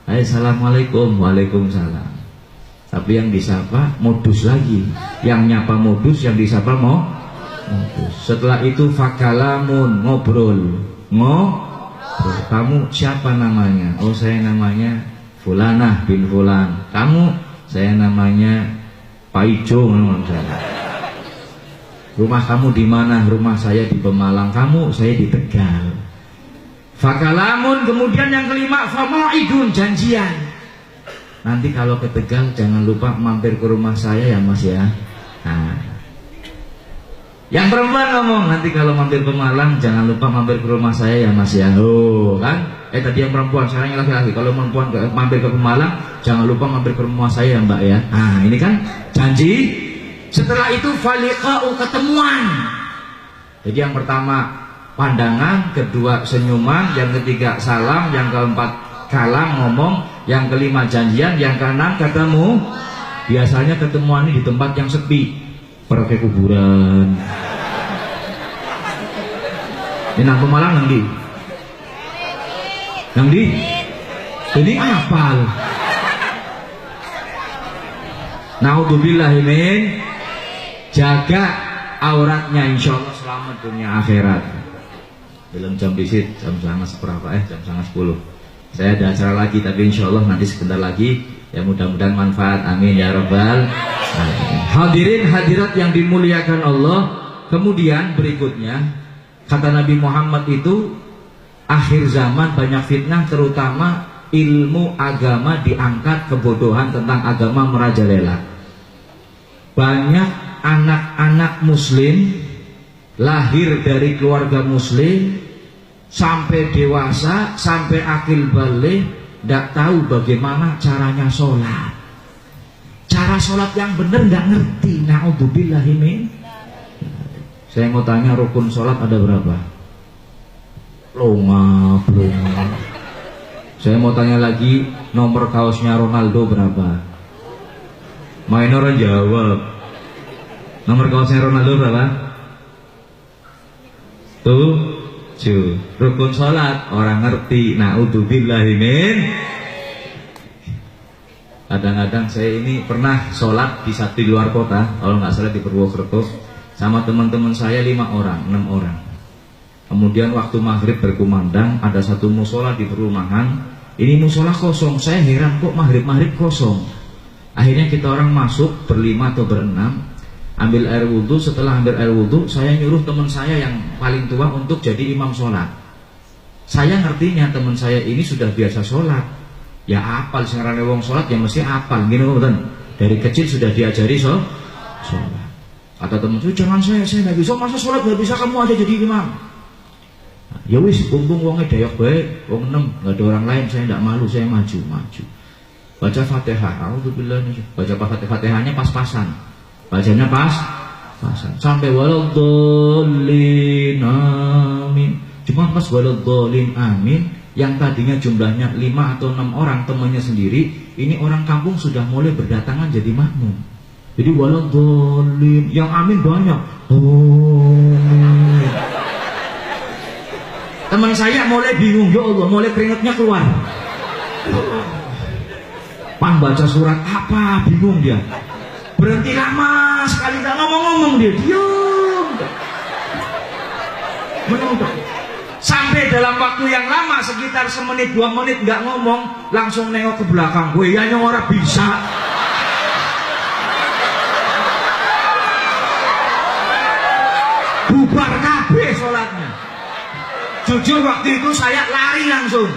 Assalamualaikum, waalaikumsalam. Tapi yang disapa modus lagi, yang nyapa modus, yang disapa modus. Setelah itu fakalamun, ngobrol. Kamu siapa namanya? Oh, saya namanya Fulanah bin Fulan. Kamu? Saya namanya Pak Ijo. Rumah kamu di mana? Rumah saya di Pemalang. Kamu? Saya di Tegal. Fakalamun. Kemudian yang kelima, fama'idun, janjian. Nanti kalau ke Tegal jangan lupa mampir ke rumah saya ya Mas ya. Nah, yang perempuan ngomong, nanti kalau mampir ke Malang jangan lupa mampir ke rumah saya ya Mas ya. Oh kan? Tadi yang perempuan, sekarang yang laki-laki. Kalau perempuan mampir ke Malang jangan lupa mampir ke rumah saya ya Mbak ya. Nah, ini kan janji. Setelah itu faliqa'u, ketemuan. Jadi yang pertama pandangan, kedua senyuman, yang ketiga salam, yang keempat kalam, ngomong, yang kelima janjian, yang keenam ketemu. Biasanya ketemuan ini di tempat yang sepi, pergi kuburan. Ini nang Pemalang nang di? Nang di? Ini apal. Naudzubillahi min. Jaga auratnya, insya Allah selamat dunia akhirat. Belum jam visit, jam 9:30, jam 9:10. Saya ada acara lagi, tapi insya Allah nanti sebentar lagi. Ya mudah-mudahan manfaat, amin ya rabbal alamin. Hadirin hadirat yang dimuliakan Allah. Kemudian berikutnya kata Nabi Muhammad itu akhir zaman banyak fitnah, terutama ilmu agama diangkat, kebodohan tentang agama merajalela. Banyak anak-anak muslim lahir dari keluarga muslim sampai dewasa, sampai akil balik, tidak tahu bagaimana caranya sholat. Cara sholat yang benar tidak ngerti. Naudzubillahi min. Saya mau tanya, rukun sholat ada berapa? Belum. Saya mau tanya lagi, nomor kaosnya Ronaldo berapa? Main orang jawab. Nomor kaosnya Ronaldo berapa? 7. Rukun sholat orang ngerti. Naudzubillahi min. Kadang-kadang saya ini pernah sholat di satu luar kota, kalau nggak salah di Purwokerto, sama teman-teman saya 5 orang, 6 orang. Kemudian waktu maghrib berkumandang, ada satu musola di perumahan. Ini musola kosong. Saya heran kok maghrib kosong. Akhirnya kita orang masuk berlima atau berenam, ambil air wudhu. Setelah ambil air wudhu, saya nyuruh teman saya yang paling tua untuk jadi imam sholat. Saya ngertinya teman saya ini sudah biasa sholat, ya apal sekarang wong sholat ya mesti apal gini kan. Dari kecil sudah diajari sholat. Kata teman saya, jangan saya nggak bisa, masa sholat nggak bisa, kamu aja jadi imam. Ya wis, untung wongnya dayak baik, wong 6, nggak ada orang lain, saya nggak malu, saya maju. Baca Fatihah, baca Fatihahnya pas-pasan. Bacanya pas-pasan. Sampai waladhdallin amin. Cuma pas waladhdallin amin, yang tadinya jumlahnya 5 atau 6 orang temannya sendiri, ini orang kampung sudah mulai berdatangan jadi makmum. Jadi waladhdallin, yang amin banyak. Amin. Teman saya mulai bingung, ya Allah, mulai keringatnya keluar. Pan baca surat apa, bingung dia. Berhenti lama sekali, gak ngomong-ngomong dia, diam. Menunggu. Sampai dalam waktu yang lama, sekitar semenit 2 menit gak ngomong, langsung nengok ke belakang. Gue ya orang bisa. Bubar kabeh sholatnya. Jujur waktu itu saya lari langsung.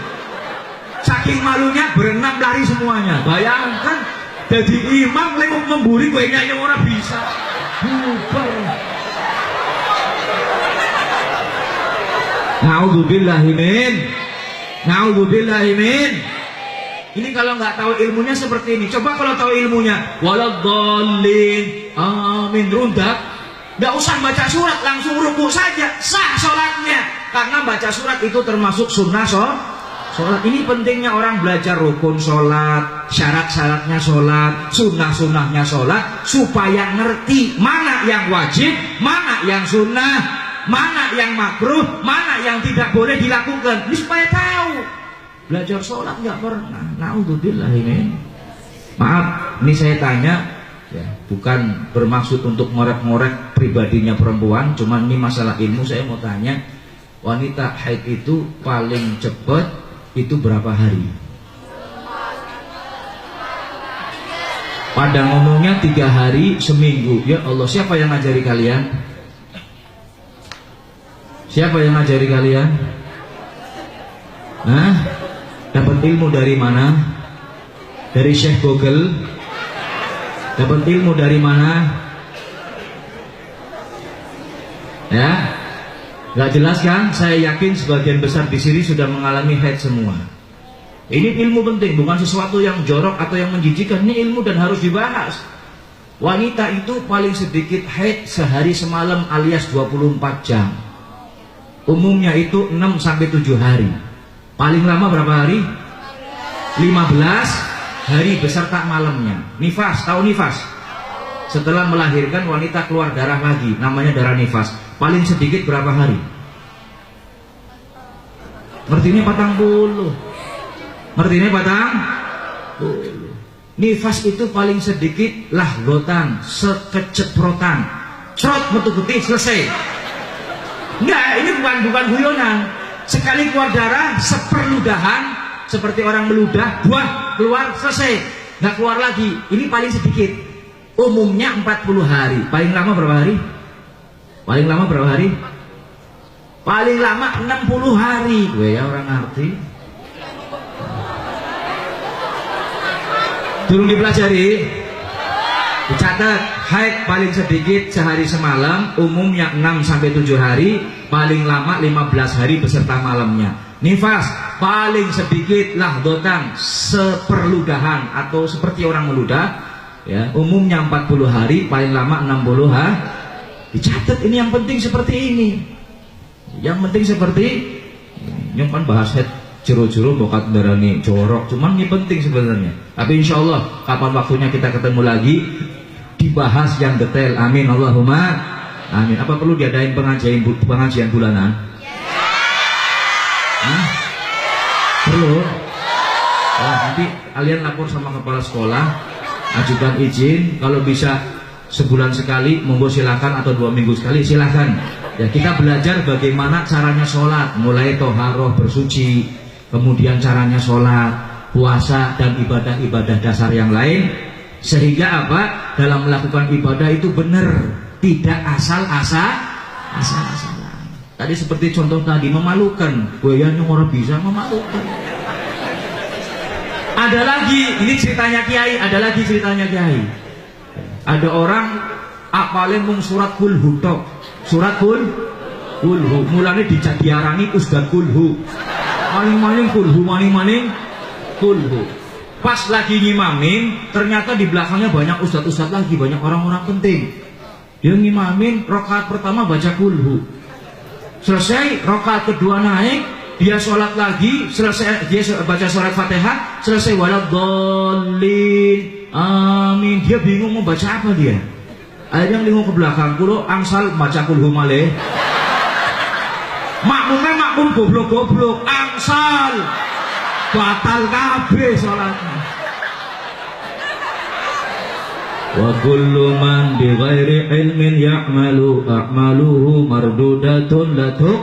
Saking malunya berenam lari semuanya. Bayangkan jadi imam lewat memburi, gue nyanyi orang bisa. Bubar. Naudzubillahimin. Naudzubillahimin. Ini kalau nggak tahu ilmunya seperti ini. Coba kalau tahu ilmunya, waladhdallin, amin, rundak. Nggak usah baca surat, langsung ruku saja, sah sholatnya. Karena baca surat itu termasuk sunnah sholat. Ini pentingnya orang belajar rukun sholat, syarat-syaratnya sholat, sunnah-sunnahnya sholat, supaya ngerti mana yang wajib, mana yang sunnah, mana yang makruh, mana yang tidak boleh dilakukan. Ini supaya tahu. Belajar sholat nggak pernah. Naudzubillah ini. Maaf, ini saya tanya, ya, bukan bermaksud untuk ngorek-ngorek pribadinya perempuan, cuman ini masalah ilmu. Saya mau tanya, wanita haid itu paling cepat itu berapa hari? Pada ngomongnya 3 hari seminggu. Ya Allah, siapa yang ngajari kalian? Siapa yang ngajari kalian? Hah? Dapat ilmu dari mana? Dari Syekh Google? Dapat ilmu dari mana? Ya? Gak jelas kan? Saya yakin sebagian besar di sini sudah mengalami haid semua. Ini ilmu penting, bukan sesuatu yang jorok atau yang menjijikan. Ini ilmu dan harus dibahas. Wanita itu paling sedikit haid sehari semalam alias 24 jam. Umumnya itu 6-7 hari. Paling lama berapa hari? 15 hari beserta malamnya. Nifas, tahu nifas? Setelah melahirkan wanita keluar darah lagi, namanya darah nifas. Paling sedikit berapa hari? Ngertinya 40. Ngertinya 40. Nifas itu paling sedikit lahgotan, sekeceprotan. Crot metu getih selesai. Enggak, ini bukan guyonan. Sekali keluar darah, seperludahan, seperti orang meludah, buah keluar, selesai. Nggak keluar lagi. Ini paling sedikit. Umumnya 40 hari. Paling lama berapa hari? Paling lama berapa hari? Paling lama 60 hari. Gue ya orang ngerti. Turun dipelajari. Dicatat, haid paling sedikit sehari semalam, umumnya 6-7 hari, paling lama 15 hari beserta malamnya. Nifas paling sedikit lahdotan, seperludahan atau seperti orang meludah, ya, umumnya 40 hari, paling lama 60 hari. Dicatat, ini yang penting seperti ini. Yang penting seperti ini. Yang kan bahas haid jero-jero bokat darani jorok, cuman ini penting sebenarnya. Tapi insya Allah kapan waktunya kita ketemu lagi dibahas yang detail. Amin Allahumma amin. Apa perlu diadain pengajian bulanan? Hah? Perlu? Oh, nanti kalian lapor sama kepala sekolah, ajukan izin, kalau bisa sebulan sekali, monggo silakan, atau 2 minggu sekali silakan. Ya, kita belajar bagaimana caranya sholat, mulai toharoh bersuci, kemudian caranya sholat, puasa, dan ibadah-ibadah dasar yang lain, sehingga apa? Dalam melakukan ibadah itu benar, tidak asal-asalan. Tadi seperti contoh tadi, memalukan. Goyangnya orang bisa memalukan. Ada lagi, ini ceritanya Kiai, ada lagi ceritanya Kiai. Ada orang apalin mung surat kulhu tok. Surat kulhu mulane diarani Ustaz kulhu. Maling-maling kulhu, maling-maling kulhu. Pas lagi ngimamin, ternyata di belakangnya banyak ustaz-ustaz lagi, banyak orang-orang penting. Dia ngimamin, rakaat pertama baca kulhu. Selesai, rakaat kedua naik, dia sholat lagi, selesai dia baca surat Fatihah, selesai waladhdallin, amin, dia bingung mau baca apa dia. Akhirnya lingu ke belakang, kulo angsal baca kulhu malih. Makmumnya makmum goblok-goblok, angsal batal kabeh sholatnya. Wa kullu man bi ghairi ilmin ya'malu a'maluhu mardudatun latuk.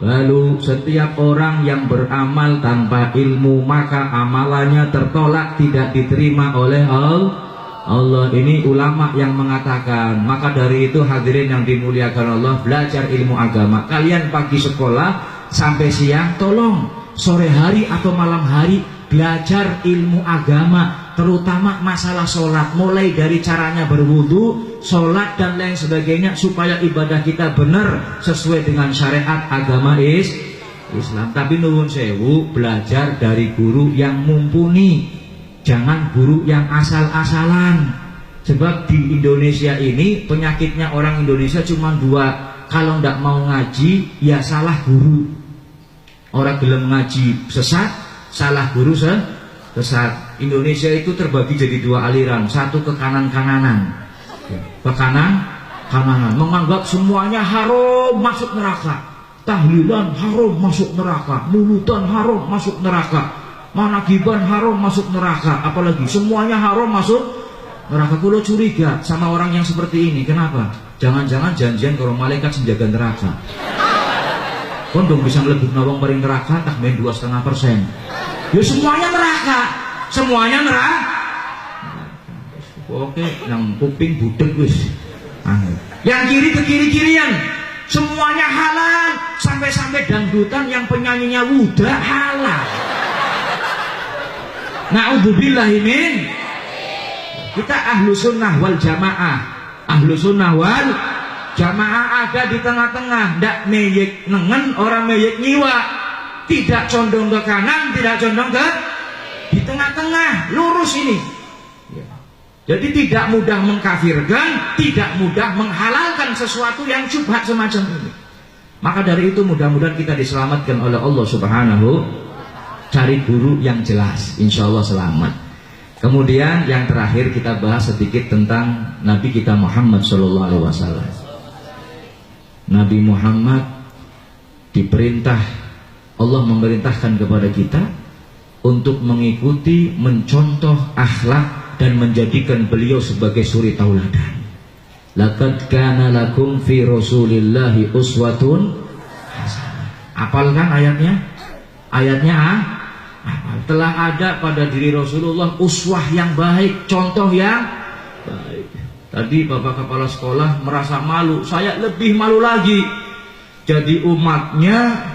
Lalu setiap orang yang beramal tanpa ilmu maka amalannya tertolak, tidak diterima oleh Allah. Ini ulama yang mengatakan. Maka dari itu hadirin yang dimuliakan Allah, belajar ilmu agama. Kalian pagi sekolah sampai siang, tolong sore hari atau malam hari belajar ilmu agama, terutama masalah sholat, mulai dari caranya berwudu, sholat dan lain sebagainya, supaya ibadah kita benar sesuai dengan syariat agama Islam. Tapi nuwun sewu, belajar dari guru yang mumpuni, jangan guru yang asal-asalan. Sebab di Indonesia ini penyakitnya orang Indonesia cuma dua, kalau ndak mau ngaji ya salah guru. Orang gelem ngaji sesat, salah guru sesat. Indonesia itu terbagi jadi dua aliran, satu ke kanan-kananan, ke kanan-kananan, menganggap semuanya haram masuk neraka, tahlilan haram masuk neraka, mulutan haram masuk neraka, manakiban haram masuk neraka, apalagi semuanya haram masuk neraka. Kulo curiga sama orang yang seperti ini. Kenapa? Jangan-jangan janjian kalau malaikat menjaga neraka. Kondong bisa ngelebut nawang paling neraka tak main 2,5%. Ya semuanya neraka, semuanya neraka. Oke, yang kuping budek wis. Yang kiri ke kiri-kirian, semuanya halal, sampai-sampai dangdutan yang penyanyinya Wuda halal. Na'udzubillahi min. Kita ahlu sunnah wal jamaah, ahlu sunnah wal jamaah ada di tengah-tengah, ndak meyek nengen, orang meyek nyiwa, tidak condong ke kanan, tidak condong ke di tengah-tengah, lurus ini. Jadi tidak mudah mengkafirkan, tidak mudah menghalalkan sesuatu yang syubhat semacam ini. Maka dari itu mudah-mudahan kita diselamatkan oleh Allah Subhanahu. Cari guru yang jelas, insya Allah selamat. Kemudian yang terakhir kita bahas sedikit tentang Nabi kita Muhammad SAW. Nabi Muhammad diperintah, Allah memerintahkan kepada kita untuk mengikuti, mencontoh akhlak dan menjadikan beliau sebagai suri tauladan. Laqad kana lakum fi Rasulillahi uswatun hasanah. Apalkan ayatnya? Ayatnya apal. Telah ada pada diri Rasulullah uswah yang baik, contoh yang baik. Tadi Bapak Kepala Sekolah merasa malu, saya lebih malu lagi. Jadi umatnya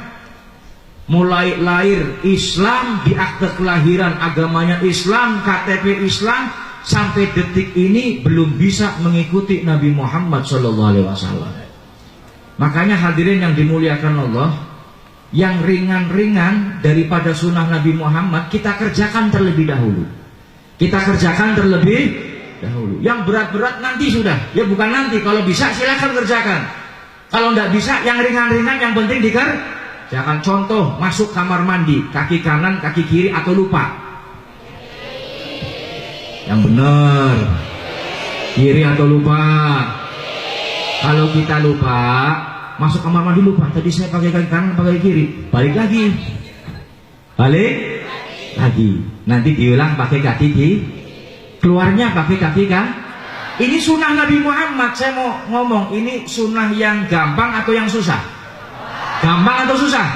mulai lahir Islam, di akte kelahiran agamanya Islam, KTP Islam, sampai detik ini belum bisa mengikuti Nabi Muhammad SAW. Makanya hadirin yang dimuliakan Allah, yang ringan-ringan daripada sunnah Nabi Muhammad kita kerjakan terlebih dahulu. Kita kerjakan terlebih dahulu. Yang berat-berat nanti sudah, ya bukan nanti, kalau bisa silakan kerjakan. Kalau tidak bisa yang ringan-ringan yang penting jangan. Contoh, masuk kamar mandi, kaki kanan, kaki kiri, atau lupa? Yang benar, kiri atau lupa? Kalau kita lupa, masuk kamar mandi lupa, tadi saya pakai kaki kanan, pakai kiri, balik lagi, nanti diulang pakai kaki kiri, keluarnya pakai kaki kan? Ini sunnah Nabi Muhammad. Saya mau ngomong, ini sunnah yang gampang atau yang susah? Gampang atau susah?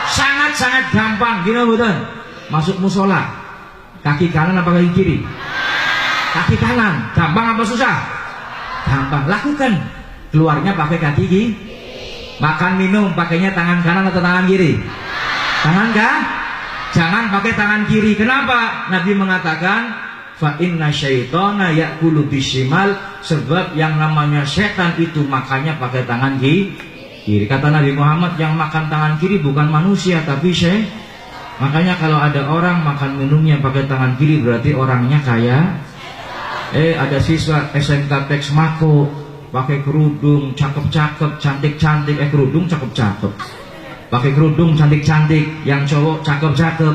Sangat-sangat gampang. Gini betul. Masuk musola, kaki kanan apa kaki kiri? Kaki kanan. Gampang apa susah? Gampang. Lakukan. Keluarnya pakai kaki kiri. Makan minum pakainya tangan kanan atau tangan kiri? Tangan kan? Jangan pakai tangan kiri. Kenapa? Nabi mengatakan fa inna syaitana ya'kulu bishimal, sebab yang namanya setan itu makannya pakai tangan kiri. Kata Nabi Muhammad, yang makan tangan kiri bukan manusia tapi syaitan. Makanya kalau ada orang makan minumnya pakai tangan kiri berarti orangnya kaya. Ada siswa SMK Teks Mako pakai kerudung cakep-cakep, cantik-cantik, kerudung cakep-cakep, pakai kerudung cantik-cantik, yang cowok cakep-cakep,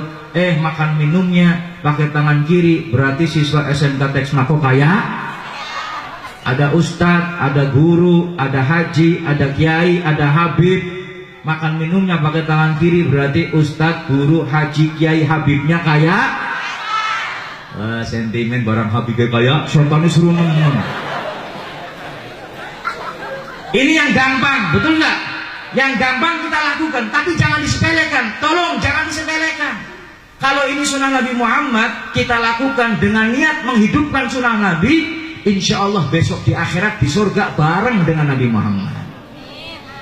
makan minumnya pakai tangan kiri, berarti siswa SMK Texmaco kaya. Ada ustadz, ada guru, ada haji, ada kiai, ada habib, makan minumnya pakai tangan kiri, berarti ustadz, guru, haji, kiai, habibnya kaya. Sentimen barang habibnya kaya, syaitannya suruh nemen. Ini yang gampang, betul nggak? Yang gampang kita lakukan, tapi jangan disepelekan. Tolong jangan disepelekan. Kalau ini sunnah Nabi Muhammad, kita lakukan dengan niat menghidupkan sunnah Nabi, insya Allah besok di akhirat di surga bareng dengan Nabi Muhammad.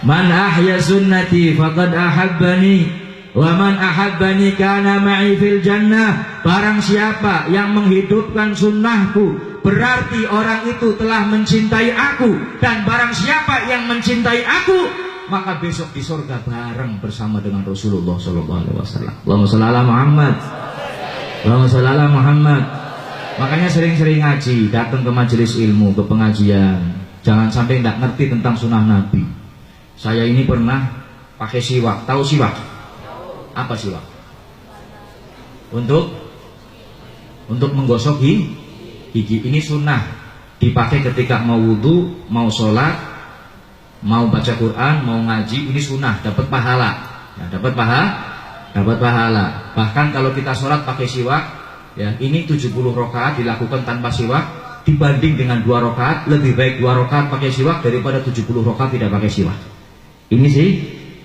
Man ahya sunnati faqad ahabbani, wa man ahabbani kana ma'i fil jannah. Barang siapa yang menghidupkan sunnahku, berarti orang itu telah mencintai aku, dan barang siapa yang mencintai aku, maka besok di surga bareng bersama dengan Rasulullah sallallahu alaihi wasallam. Allahumma shalli ala Muhammad. Allahumma shalli ala Muhammad. Makanya sering-sering ngaji, datang ke majelis ilmu, ke pengajian. Jangan sampai tidak ngerti tentang sunnah Nabi. Saya ini pernah pakai siwak. Tahu siwak? Apa siwak? Untuk menggosok gigi. Ini sunnah. Dipakai ketika mau wudhu, mau sholat, mau baca Quran, mau ngaji. Ini sunnah, dapat pahala. Ya, dapat pahala. Bahkan kalau kita sholat pakai siwak, ya, ini 70 rakaat dilakukan tanpa siwak, dibanding dengan 2 rakaat, lebih baik 2 rakaat pakai siwak daripada 70 rakaat tidak pakai siwak. Ini sih,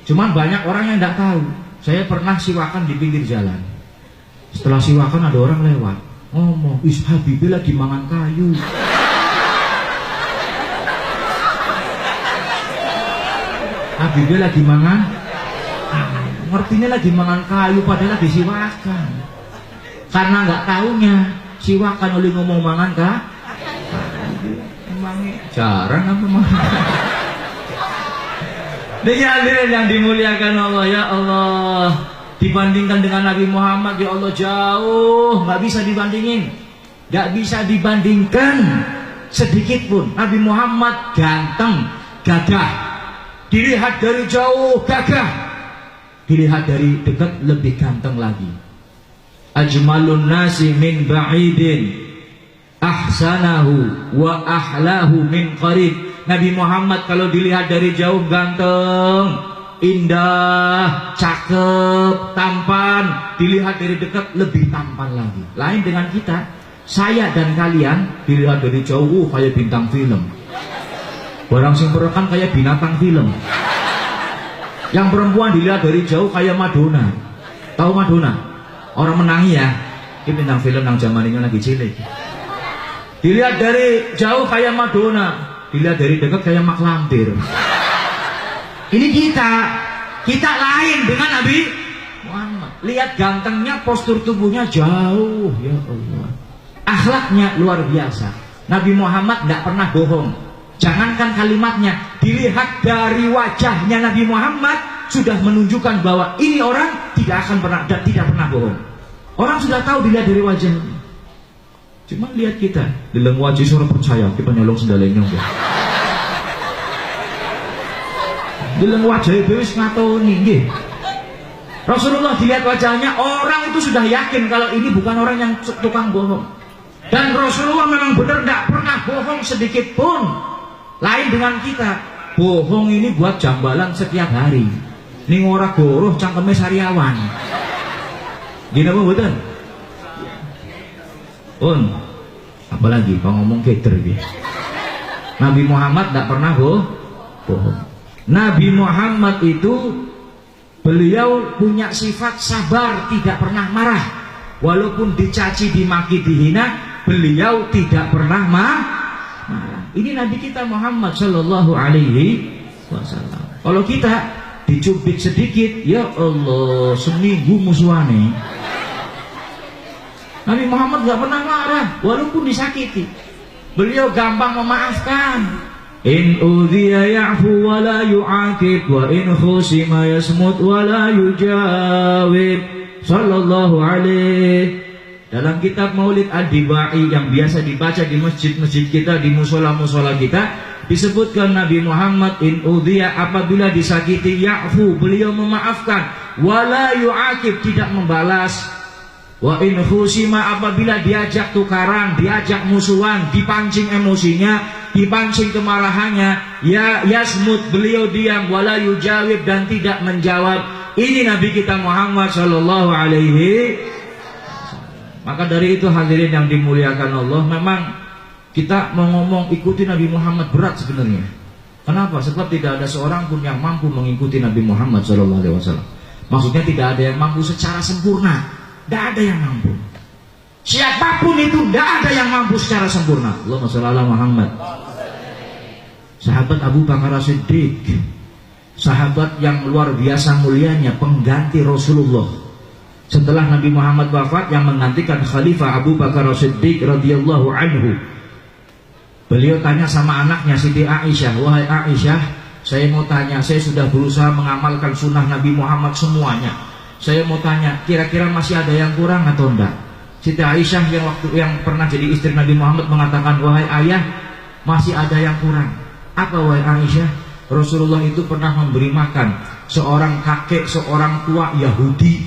cuman banyak orang yang tidak tahu. Saya pernah siwakan di pinggir jalan. Setelah siwakan ada orang lewat, ngomong, "Is Habibie lagi mangan kayu." Habibie lagi mangan, ngertinya lagi mangan kayu padahal lagi siwakan. Karena nggak taunya siwakan oleh ngomong mangan kah? Emangnya jarang apa mangan? Dengan hadirin yang dimuliakan Allah, ya Allah, dibandingkan dengan Nabi Muhammad, ya Allah jauh, nggak bisa dibandingin, nggak bisa dibandingkan sedikit pun. Nabi Muhammad ganteng, gagah, dilihat dari jauh gagah, dilihat dari dekat lebih ganteng lagi. Ajmalun nasi min ba'idin ahsanahu wa ahlahu min qarib. Nabi Muhammad kalau dilihat dari jauh ganteng, indah, cakep, tampan, dilihat dari dekat lebih tampan lagi. Lain dengan kita, saya dan kalian dilihat dari jauh kayak bintang film. Barang sing perekan kayak binatang film. Yang perempuan dilihat dari jauh kayak Madonna. Tahu Madonna? Orang menangi ya. Ini bintang film yang zaman ini lagi cilik. Dilihat dari jauh kayak Madonna, dilihat dari dekat kayak Mak Lampir. Ini kita lain dengan Nabi Muhammad. Lihat gantengnya, postur tubuhnya jauh, ya Allah. Akhlaknya luar biasa. Nabi Muhammad tidak pernah bohong. Jangankan kalimatnya, dilihat dari wajahnya Nabi Muhammad sudah menunjukkan bahwa ini orang tidak pernah bohong. Orang sudah tahu dilihat dari wajahnya. Cuma lihat kita, dileng wajah suara percaya, kita nyolong sendalenya ya. Dileng wajah itu ngatoni nggih. Rasulullah dilihat wajahnya, orang itu sudah yakin kalau ini bukan orang yang tukang bohong. Dan Rasulullah memang benar tidak pernah bohong sedikit pun. Lain dengan kita, bohong ini buat jambalan setiap hari. Ning ora goroh cangkeme sariawan. Gini apa betul? Pun, apalagi kalau ngomong keter dia. Nabi Muhammad tidak pernah bohong. Nabi Muhammad itu beliau punya sifat sabar, tidak pernah marah. Walaupun dicaci, dimaki, dihina, beliau tidak pernah marah. Ini Nabi kita Muhammad Sallallahu Alaihi Wasallam. Kalau kita dicubit sedikit, ya Allah, seminggu musuhane. Nabi Muhammad gak pernah marah, walaupun disakiti. Beliau gampang memaafkan. In udhiya ya'fu wa la yu'aqib, wa in khusima yasmut wa la yujawib. Sallallahu alaihi Dalam kitab Maulid Ad-Dibai yang biasa dibaca di masjid-masjid kita, di musola-musola kita, disebutkan Nabi Muhammad in udhiya, apabila disakiti ya'fu, beliau memaafkan, wala yu'aqib, tidak membalas. Wa in khusima, apabila diajak tukaran, diajak musuhan, dipancing emosinya, dipancing kemarahannya, ya yasmut, beliau diam, wala yujawib, dan tidak menjawab. Ini Nabi kita Muhammad sallallahu alaihi. Maka dari itu hadirin yang dimuliakan Allah, memang kita mau ngomong ikuti Nabi Muhammad berat sebenarnya. Kenapa? Sebab tidak ada seorang pun yang mampu mengikuti Nabi Muhammad SAW. Maksudnya tidak ada yang mampu secara sempurna. Tidak ada yang mampu. Siapapun itu tidak ada yang mampu secara sempurna. Allahumma shalli ala Muhammad. Sahabat Abu Bakar As-Siddiq, sahabat yang luar biasa mulianya, pengganti Rasulullah. Setelah Nabi Muhammad wafat, yang menggantikan Khalifah Abu Bakar As-Siddiq radhiyallahu anhu. Beliau tanya sama anaknya Siti Aisyah, wahai Aisyah, saya mau tanya, saya sudah berusaha mengamalkan sunnah Nabi Muhammad semuanya. Saya mau tanya, kira-kira masih ada yang kurang atau enggak? Siti Aisyah yang pernah jadi istri Nabi Muhammad mengatakan, wahai ayah, masih ada yang kurang. Apa wahai Aisyah? Rasulullah itu pernah memberi makan seorang kakek, seorang tua Yahudi,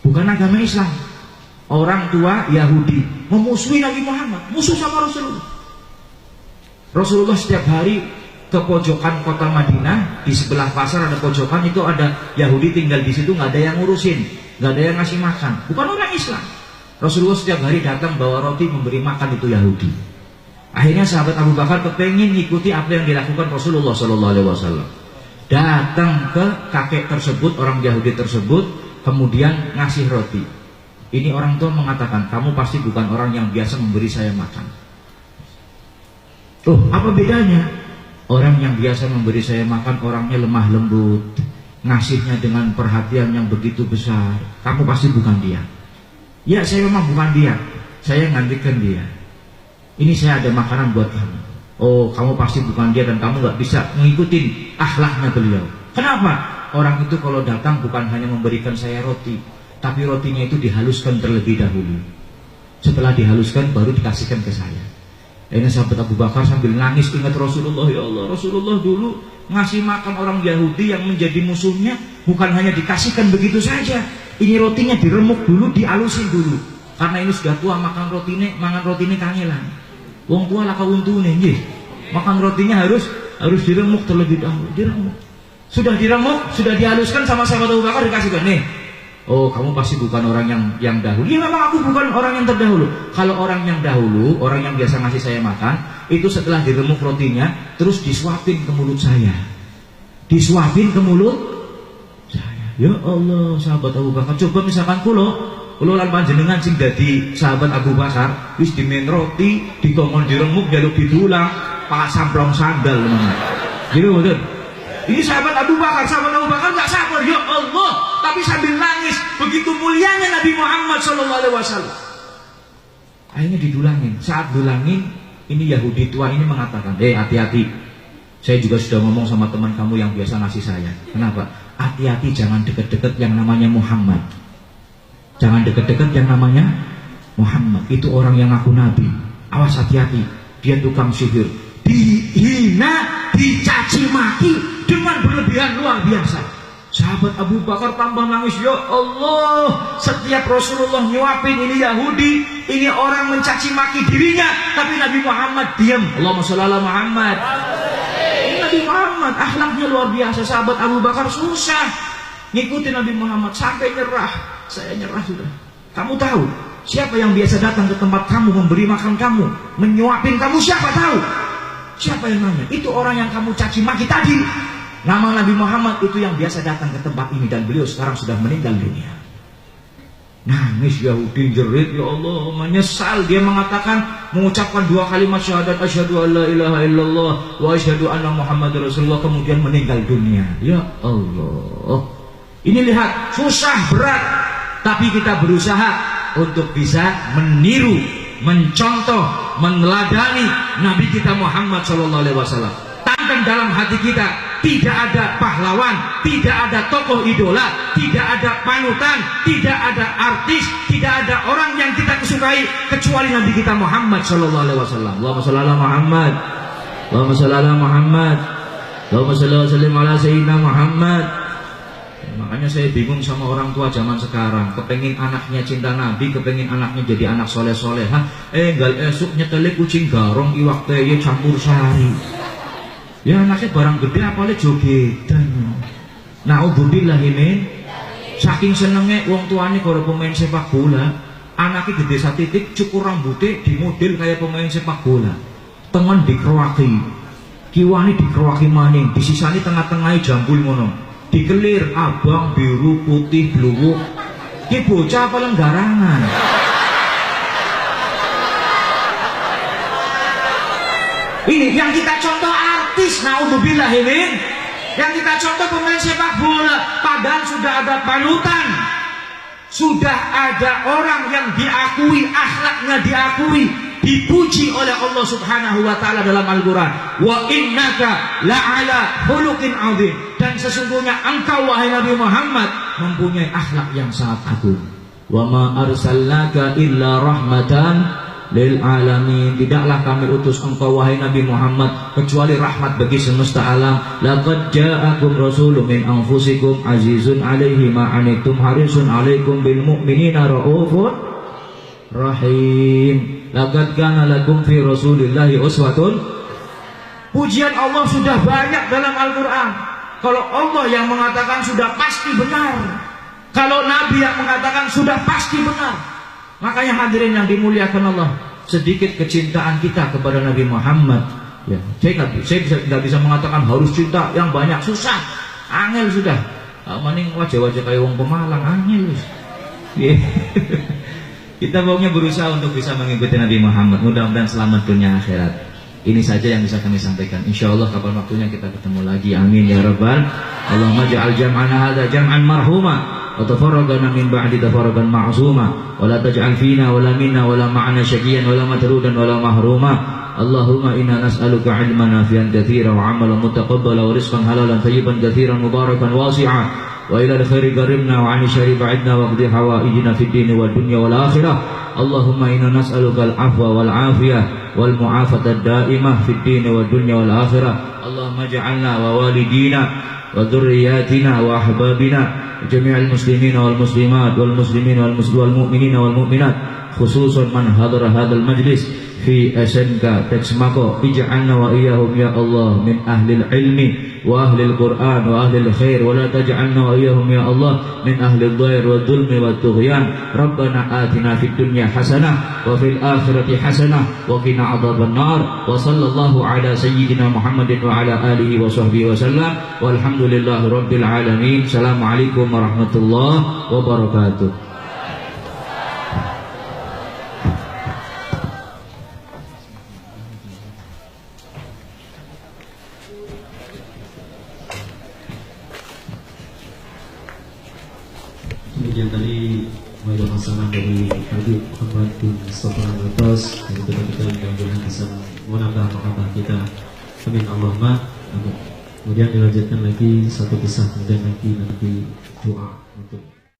bukan agama Islam, orang tua Yahudi, memusuhi Nabi Muhammad, musuh sama Rasulullah. Rasulullah setiap hari ke pojokan kota Madinah, di sebelah pasar ada pojokan, itu ada Yahudi tinggal di situ, nggak ada yang ngurusin, nggak ada yang ngasih makan, bukan orang Islam. Rasulullah setiap hari datang bawa roti memberi makan itu Yahudi. Akhirnya sahabat Abu Bakar kepengen ngikuti apa yang dilakukan Rasulullah SAW. Datang ke kakek tersebut, orang Yahudi tersebut, kemudian ngasih roti. Ini orang tua mengatakan, kamu pasti bukan orang yang biasa memberi saya makan. Oh, apa bedanya? Orang yang biasa memberi saya makan orangnya lemah lembut, ngasihnya dengan perhatian yang begitu besar. Kamu pasti bukan dia. Ya, saya memang bukan dia, saya gantikan dia. Ini saya ada makanan buat kamu. Oh, kamu pasti bukan dia dan kamu gak bisa mengikuti akhlaknya beliau. Kenapa? Orang itu kalau datang bukan hanya memberikan saya roti, tapi rotinya itu dihaluskan terlebih dahulu. Setelah dihaluskan baru dikasihkan ke saya. Ini sahabat Abu Bakar sambil nangis ingat Rasulullah. Ya Allah, Rasulullah dulu ngasih makan orang Yahudi yang menjadi musuhnya, bukan hanya dikasihkan begitu saja. Ini rotinya diremuk dulu, dialusin dulu. Karena ini sudah tua, makan rotine kangelan. Wong tua lah kauntune nggih. Makan rotinya harus diremuk terlebih dahulu, diremuk. Sudah diremuk, sudah dihaluskan sama sahabat Abu Bakar, dikasihkan nih. Oh, kamu pasti bukan orang yang dahulu. Ya memang aku bukan orang yang terdahulu. Kalau orang yang dahulu, orang yang biasa ngasih saya makan, itu setelah diremuk rotinya, terus disuapin ke mulut saya. Disuapin ke mulut saya. Ya Allah, sahabat Abu Bakar. Coba misalkan kulo lan panjenengan sing dadi sahabat Abu Bakar, wis dimen roti, dikongkon diremuk, jaluk didulang, pak samplong sandal teman. Gitu betul. Ini sahabat Abu Bakar nggak sabar, ya Allah, tapi sambil nangis. Begitu mulianya Nabi Muhammad SAW. Akhirnya didulangin. Saat dulangin, ini Yahudi tua ini mengatakan, hati-hati. Saya juga sudah ngomong sama teman kamu yang biasa ngasih saya. Kenapa? Hati-hati, jangan deket-deket yang namanya Muhammad. Jangan deket-deket yang namanya Muhammad. Itu orang yang ngaku Nabi. Awas, hati-hati. Dia tukang sihir. Dihina, dicaci maki dengan berlebihan luar biasa. Sahabat Abu Bakar tambah nangis. Ya Allah, setiap Rasulullah nyuapin ini Yahudi, ini orang mencaci maki dirinya, tapi Nabi Muhammad diam. Allahumma sholli ala Muhammad. Ini Nabi Muhammad, akhlaknya luar biasa. Sahabat Abu Bakar susah ngikutin Nabi Muhammad sampai nyerah. Saya nyerah sudah. Kamu tahu siapa yang biasa datang ke tempat kamu, memberi makan kamu, menyuapin kamu? Siapa tahu? Siapa yang nanya? Itu orang yang kamu caci maki tadi. Nama Nabi Muhammad itu yang biasa datang ke tempat ini, dan beliau sekarang sudah meninggal dunia. Nangis Yahudi, jerit, ya Allah, menyesal. Dia mengatakan, mengucapkan 2 kalimat syahadat, asyhadu an la ilaha illallah wa asyhadu anna Muhammadar Rasulullah, kemudian meninggal dunia. Ya Allah. Ini lihat, susah, berat, tapi kita berusaha untuk bisa meniru, mencontoh, meneladani Nabi kita Muhammad SAW. Tanam dalam hati kita, tidak ada pahlawan, tidak ada tokoh idola, tidak ada panutan, tidak ada artis, tidak ada orang yang kita kesukai kecuali Nabi kita Muhammad sallallahu alaihi wasallam. Allahumma shalli ala Muhammad. Allahumma shalli ala Muhammad. Allahumma shalli wa sallim ala sayyidina Muhammad. Makanya saya bingung sama orang tua zaman sekarang, kepengin anaknya cinta Nabi, kepengin anaknya jadi anak soleh-soleha, gal esuk nyetelek kucing garong iwak teye campur sari. Ya anaknya barang gede apalagi jogedan. Naudzubillah ini. Saking senenge wong tuane karo pemain sepak bola, anaknya gede satitik, cukur rambutnya di model kayak pemain sepak bola. Tengen dikroaki, kiwani dikroaki maning, disisani tengah-tengah jambul ngono. Dikelir abang, biru, putih, bluwuk. Ki bocah paling garangan. Ini yang kita contoh artis, naudzubillah ini. Yang kita contoh pemain sepak bola, padahal sudah ada panutan, sudah ada orang yang diakui, akhlaknya diakui, dipuji oleh Allah Subhanahu wa taala dalam Al-Qur'an. Wa innaka la'ala khuluqin 'adzim. Dan sesungguhnya engkau wahai Nabi Muhammad mempunyai akhlak yang sangat agung. Wa ma arsalnaka illa rahmatan lil alamin. Tidaklah kami utus engkau wahai Nabi Muhammad kecuali rahmat bagi semesta alam. Laqad ja'akum rasulun min anfusikum azizun 'alaihi ma 'anittum harisun 'alaikum bil mu'minina raufur rahim. Laqad kana lakum fi rasulillahi uswatun. Pujian Allah sudah banyak dalam Al-Qur'an. Kalau Allah yang mengatakan sudah pasti benar, kalau Nabi yang mengatakan sudah pasti benar. Makanya hadirin yang dimuliakan Allah, sedikit kecintaan kita kepada Nabi Muhammad. Ya, saya tidak bisa mengatakan harus cinta yang banyak, susah, angel sudah. Maning wajah-wajah kayak wong Pemalang, angel. Yeah. Kita pokoknya berusaha untuk bisa mengikuti Nabi Muhammad. Mudah-mudahan selamat dunia akhirat. Ini saja yang bisa kami sampaikan. Insyaallah kapan waktunya kita ketemu lagi. Amin ya rabbal. Allahumma ja'al jam'ana hadza jam'an marhuma. وتفرقنا من بعد تفرقا معصوما ولا تجعل فينا ولا منا ولا معنا شقيا ولا مطرودا ولا محروما اللهم إنا نسألك علما نافعا كثيرا وعملا متقبلا ورزقا حلالا طيبا كثيرا مباركا واسعا وإلى الخير قربنا وعن الشر بعدنا واقض حوائجنا في الدين والدنيا والآخرة اللهم إنا نسألك العفو والعافية والمعافاة الدائمة في الدين والدنيا والآخرة اللهم اجعلنا ووالدينا وذرياتنا وأحبابنا جميع المسلمين والمسلمات والمسلمين والمؤمنين والمؤمنات خصوصا من حضر هذا المجلس في SMK Texmaco اجعلنا وإياهم يا الله من أهل العلم وأهل القرآن وأهل الخير ولا تجعلنا وإياهم يا الله من أهل الضير والظلم والطغيان ربنا آتنا في الدنيا حسنة وفي الآخرة حسنة وقنا عذاب النار وصلى الله على سيدنا محمد وعلى آله وصحبه وسلم والحمد لله رب العالمين. السلام عليكم ورحمة الله وبركاته. Kemudian tadi mulai pasangan dari Habib Muhammad bin Mustafa Al-Atas, yang kita mudah-mudahan bisa menambah mahabbah kita. Amin Allahumma. Kemudian dilanjutkan lagi satu kisah, kemudian nanti doa untuk